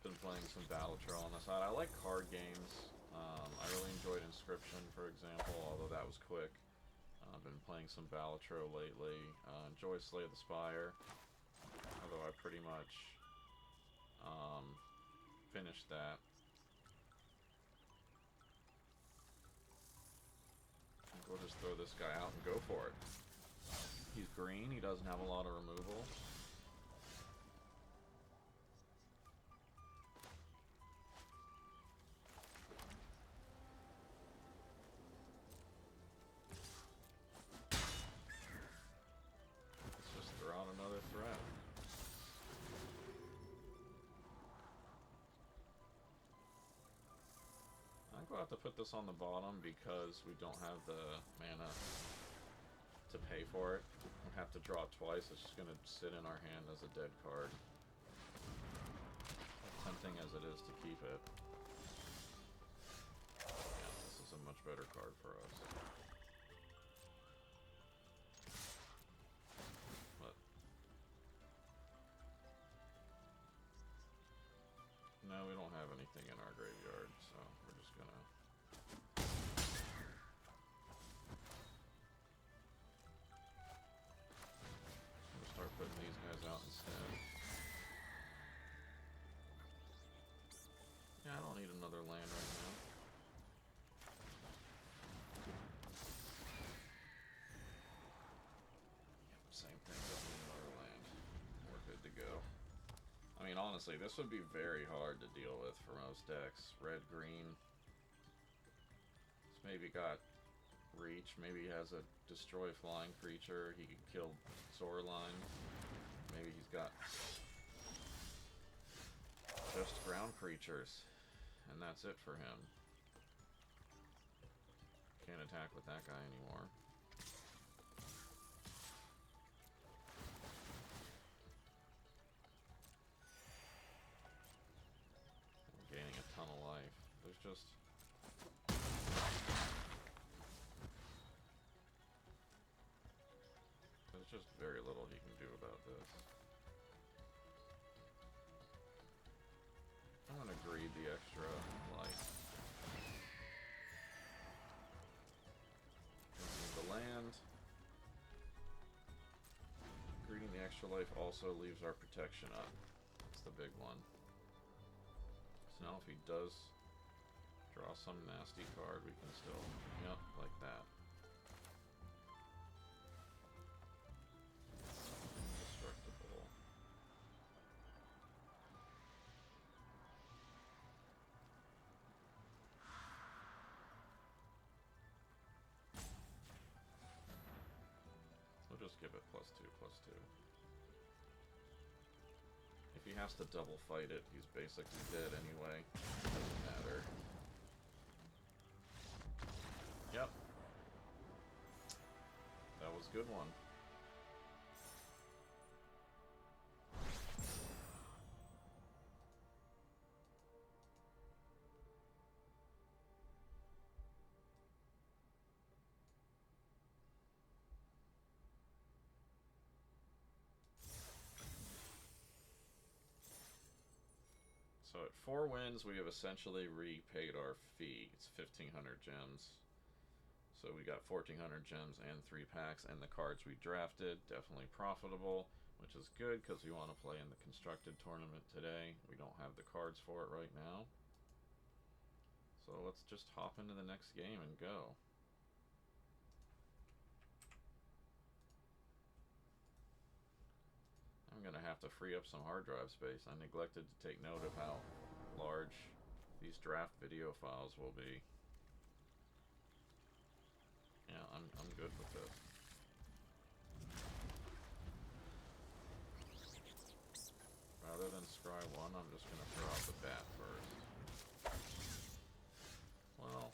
Been playing some Balatro on the side. I like card games. I really enjoyed Inscription, for example, although that was quick. I've been playing some Balatro lately. Enjoy Slay the Spire, although I pretty much finished that. I think we'll just throw this guy out and go for it. He's green, he doesn't have a lot of removal. Let's just throw out another threat. I think we'll have to put this on the bottom because we don't have the mana to pay for it. We'll have to draw it twice. It's just going to sit in our hand as a dead card. As tempting as it is to keep it. Yeah, this is a much better card for us. But no, we don't have anything in our graveyard, so we're just gonna honestly, this would be very hard to deal with for most decks. Red, green. It's maybe got reach. Maybe he has a destroy flying creature. He could kill Soarline. Maybe he's got just ground creatures. And that's it for him. Can't attack with that guy anymore. I'm gaining a ton of life. There's just... There's just very little he can do about this. I'm gonna greed the extra life. The land. Greeting the extra life also leaves our protection up. That's the big one. So now if he does draw some nasty card, we can still, yep, like that. Indestructible. We'll just give it +2/+2. If he has to double fight it, he's basically dead anyway. Doesn't matter. Yep. That was a good one. So at 4 wins, we have essentially repaid our fee. It's 1,500 gems. So we got 1,400 gems and 3 packs, and the cards we drafted, definitely profitable, which is good because we want to play in the constructed tournament today. We don't have the cards for it right now. So let's just hop into the next game and go. I'm going to have to free up some hard drive space. I neglected to take note of how large these draft video files will be. Yeah, I'm good with this. Rather than scry 1, I'm just going to throw out the bat first. Well,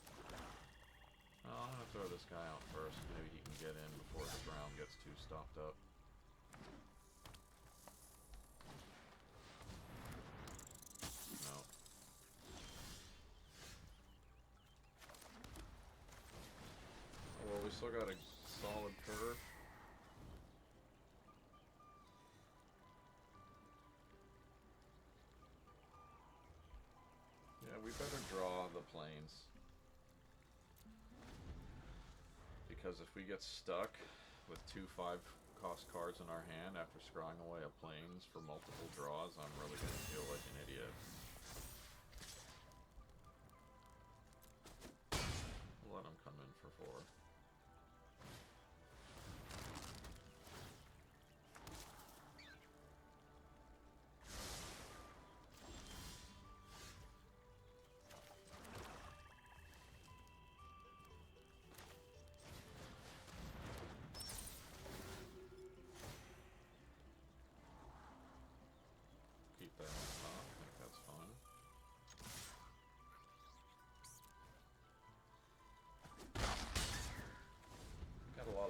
I'm going to throw this guy out first. Maybe he can get in before the ground gets too stopped up. We still got a solid curve. Yeah, we better draw the planes. Because if we get stuck with 2 5-cost cards in our hand after scrying away a planes for multiple draws, I'm really going to feel like an idiot. We'll let him come in for 4.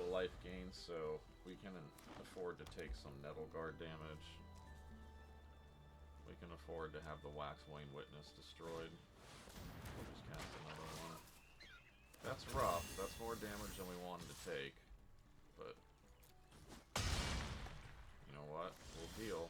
Life gain, so we can afford to take some Nettle Guard damage. We can afford to have the Waxwing Witness destroyed. We'll just cast another one. That's rough. That's more damage than we wanted to take. But you know what? We'll deal.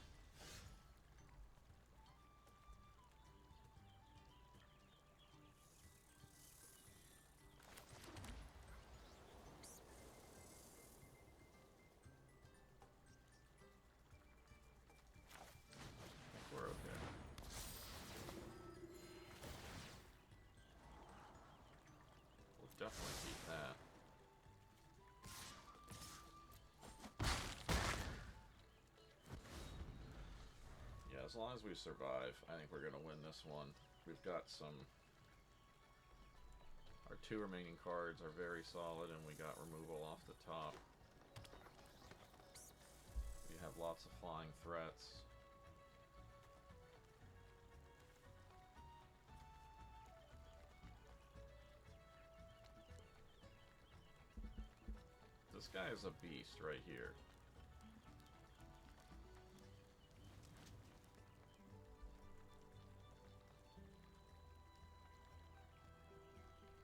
Definitely keep that. Yeah, As long as we survive, I think we're gonna win this one. We've got some... Our 2 remaining cards are very solid, and we got removal off the top. We have lots of flying threats. This guy is a beast right here.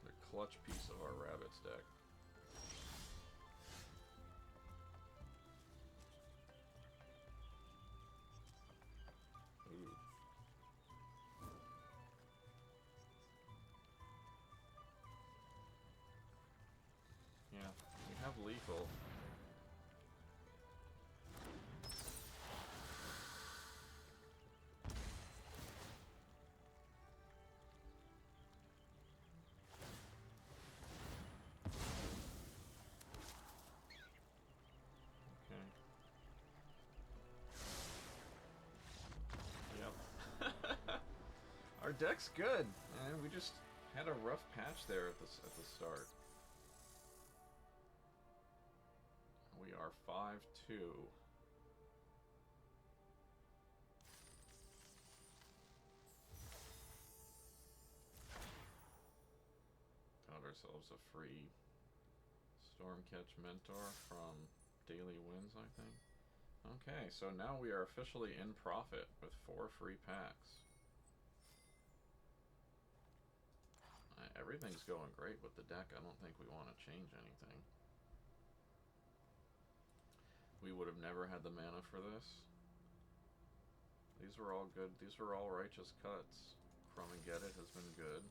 The clutch piece of our rabbits deck. Ooh. Yeah, we have lethal. Our deck's good, and we just had a rough patch there at the start. We are 5-2. Got ourselves a free Stormcatch Mentor from Daily Wins, I think. Okay, so now we are officially in profit with 4 free packs. Everything's going great with the deck. I don't think we want to change anything. We would have never had the mana for this. These were all good. These were all righteous cuts. Crumb and Get It has been good.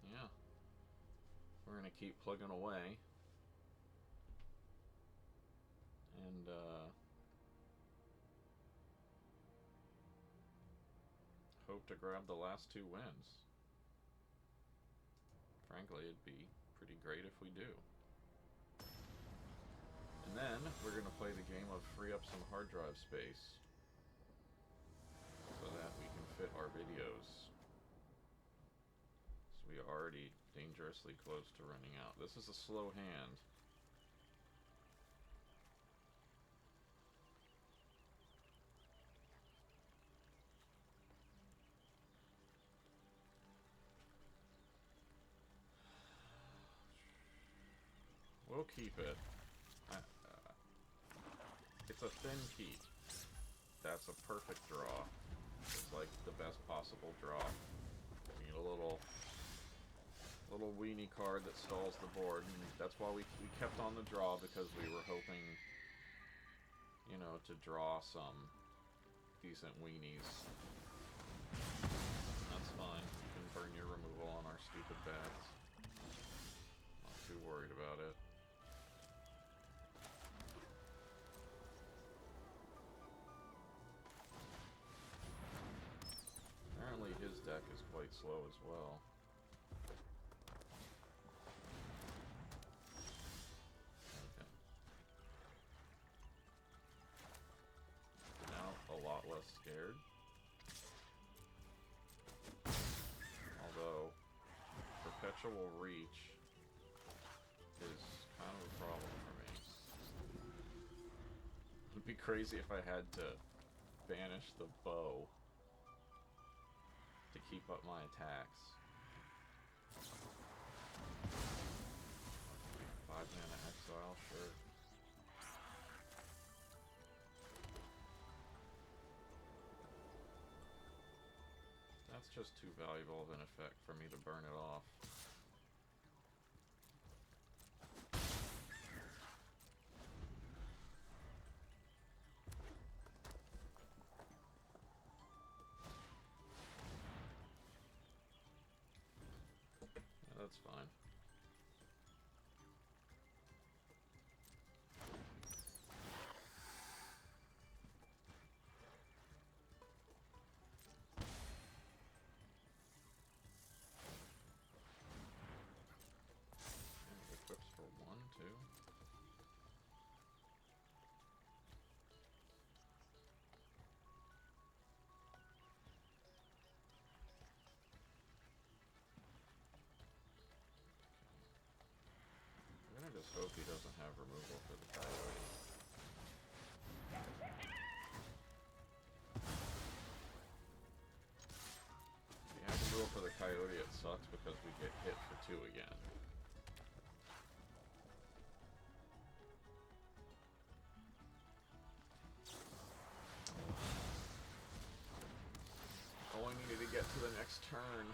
Yeah. We're going to keep plugging away. And, hope to grab the last 2 wins. Frankly, it'd be pretty great if we do. And then, we're going to play the game of free up some hard drive space so that we can fit our videos. So we are already dangerously close to running out. This is a slow hand. We'll keep it. It's a thin keep. That's a perfect draw. It's like the best possible draw. We need a little weenie card that stalls the board, and that's why we kept on the draw, because we were hoping, you know, to draw some decent weenies. That's fine. You can burn your removal on our stupid bats. Not too worried about it. Apparently his deck is quite slow as well. Okay. Now a lot less scared. Although Perpetual Reach is kind of a problem for me. It'd be crazy if I had to banish the bow to keep up my attacks. 5 mana exile, sure. That's just too valuable of an effect for me to burn it off. That's fine. And it equips for 1, 2. just hope he doesn't have removal for the coyote. If he has removal for the coyote, it sucks because we get hit for 2 again. Oh, I needed to get to the next turn.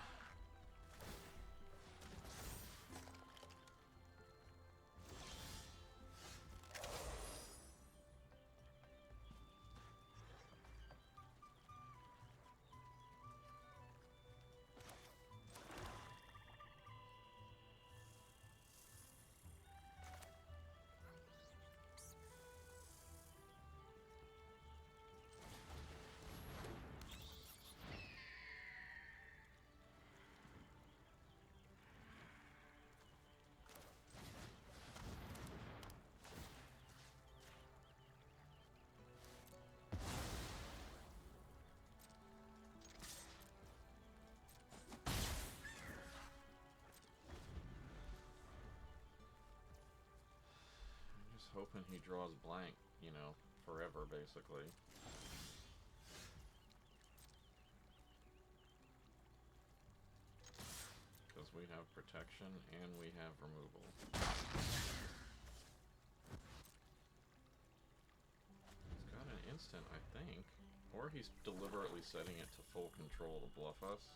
Hoping he draws blank, you know, forever, basically. Because we have protection and we have removal. He's got an instant, I think. Or he's deliberately setting it to full control to bluff us.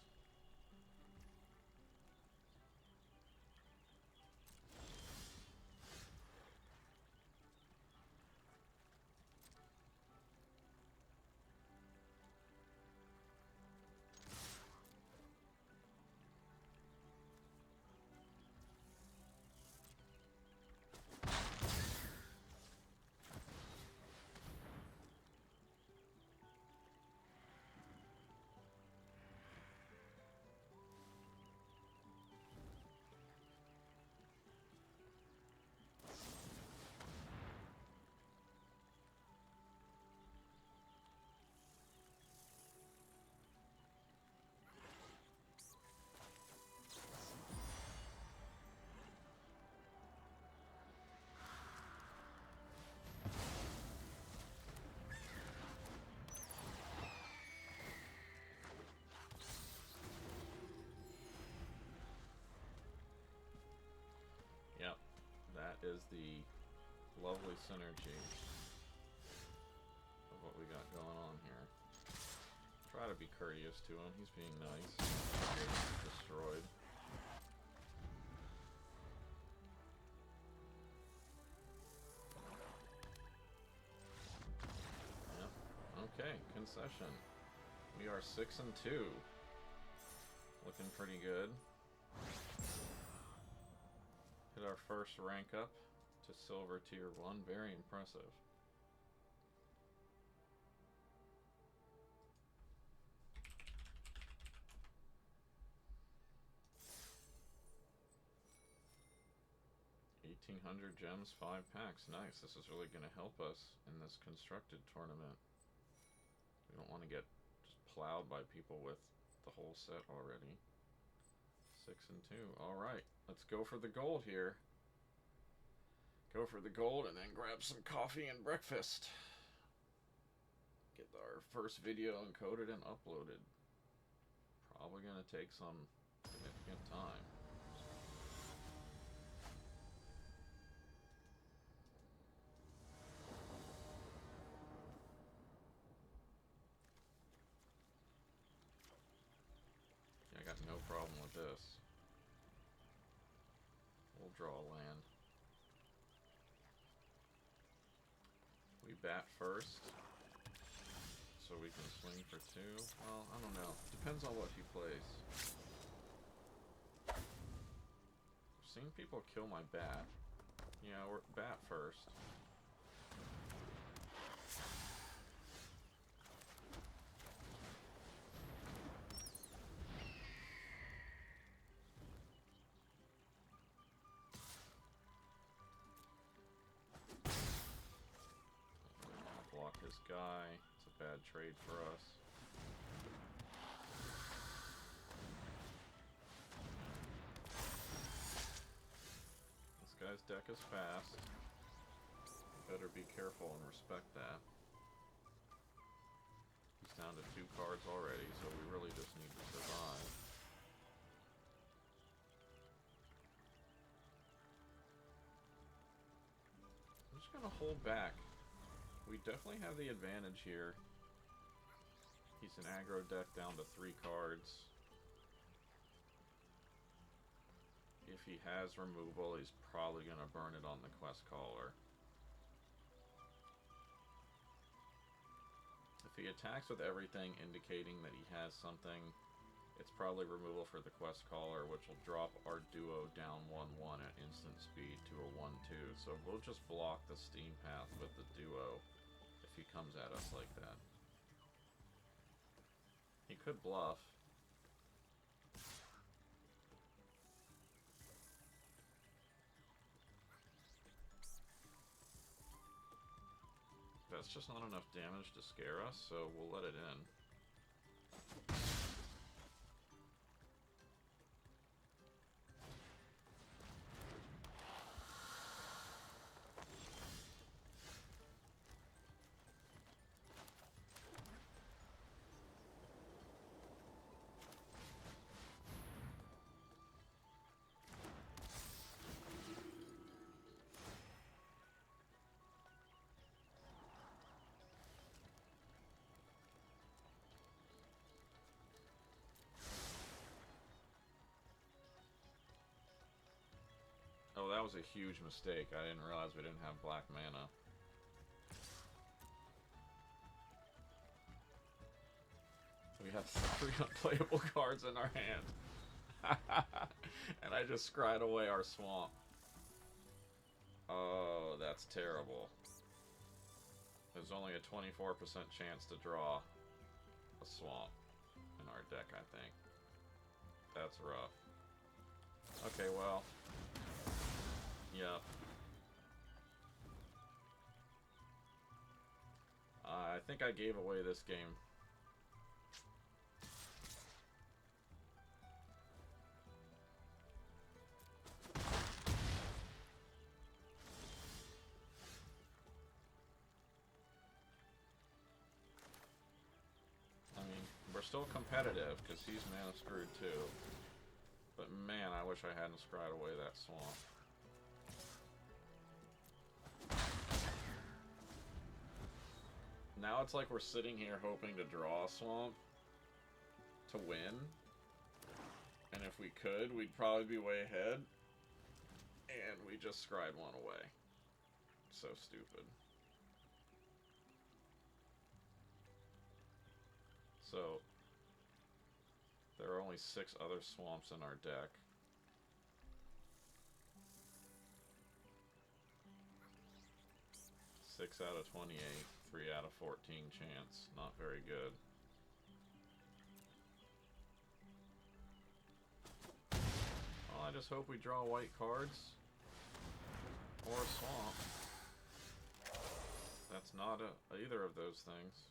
Yep, that is the lovely synergy of what we got going on here. Try to be courteous to him, he's being nice. He's destroyed. Yep, okay, concession. We are 6-2. Looking pretty good. Hit our first rank up to silver tier 1. Very impressive. $1,800 gems, 5 packs. Nice. This is really going to help us in this constructed tournament. We don't want to get just plowed by people with the whole set already. 6-2. Alright, let's go for the gold here. Go for the gold and then grab some coffee and breakfast. Get our first video encoded and uploaded. Probably going to take some significant time. Yeah, I got no problem with this. We'll draw a land. We bat first, so we can swing for 2. Well, I don't know. Depends on what he plays. I've seen people kill my bat. Yeah, we're bat first. Block his guy. It's a bad trade for us. This guy's guy's deck is fast. Better be careful and respect that. He's down to 2 cards already, so we really just need to survive. I'm just gonna hold back. We definitely have the advantage here. He's an aggro deck down to 3 cards. If he has removal, he's probably gonna burn it on the Quest Caller. If he attacks with everything indicating that he has something, it's probably removal for the Quest Caller, which will drop our duo down 1/1 at instant speed to a 1/2. So we'll just block the Steam Path with the duo if he comes at us like that. He could bluff. That's just not enough damage to scare us, so we'll let it in. Oh, that was a huge mistake. I didn't realize we didn't have black mana. We have 3 unplayable cards in our hand. And I just scryed away our swamp. Oh, that's terrible. There's only a 24% chance to draw a swamp in our deck, I think. That's rough. Okay, well... Yep. I think I gave away this game. I mean, we're still competitive because he's mana screwed too. But man, I wish I hadn't scryed away that swamp. Now it's like we're sitting here hoping to draw a swamp to win. And if we could, we'd probably be way ahead. And we just scryed one away. So stupid. So, there are only 6 other swamps in our deck. Six out of 28. 3 out of 14 chance. Not very good. Well, I just hope we draw white cards. Or a swamp. That's not either of those things.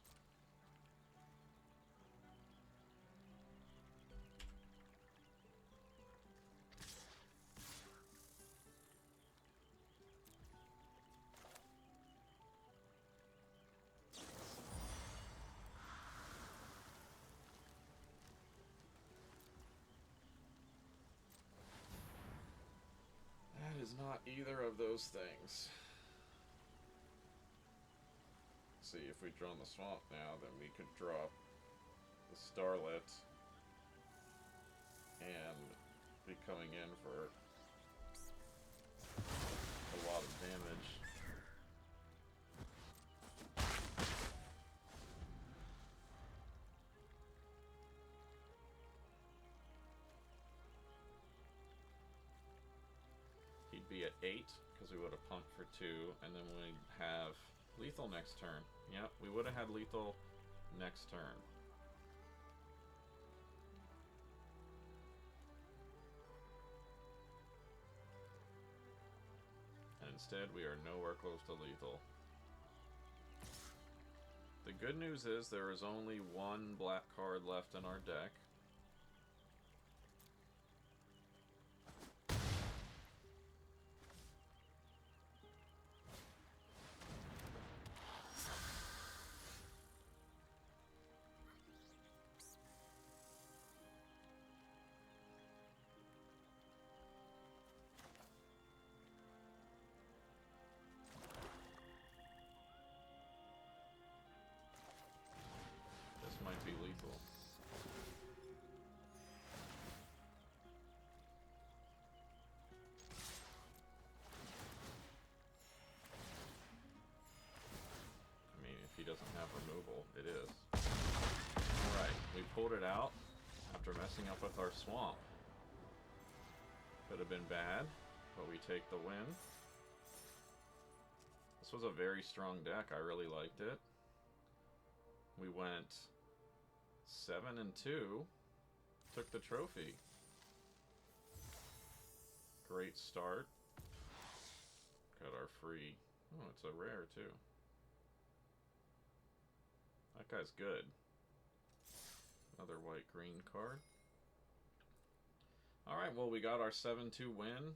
Is not either of those things. See, if we draw the swamp now, then we could drop the Starlet and be coming in for a lot of damage. Be at 8 because we would have pumped for 2, and then we'd have lethal next turn. Yep, we would have had lethal next turn. And instead, we are nowhere close to lethal. The good news is there is only 1 black card left in our deck. doesn't have removal. It is. Alright, we pulled it out after messing up with our swamp. Could have been bad, but we take the win. This was a very strong deck. I really liked it. We went 7-2. Took the trophy. Great start. Got our free. Oh, it's a rare too. That guy's good. Another white-green card. Alright, well, we got our 7-2 win.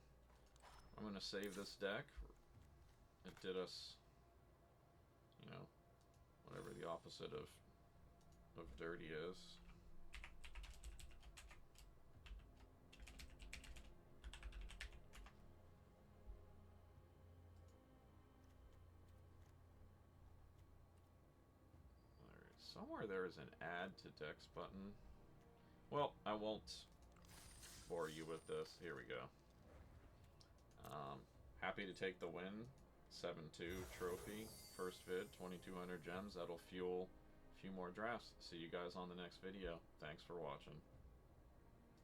I'm going to save this deck. It did us, you know, whatever the opposite of dirty is. Somewhere there is an add to decks button. Well, I won't bore you with this. Here we go. Happy to take the win. 7-2 trophy. First vid, 2,200 gems. That'll fuel a few more drafts. See you guys on the next video. Thanks for watching.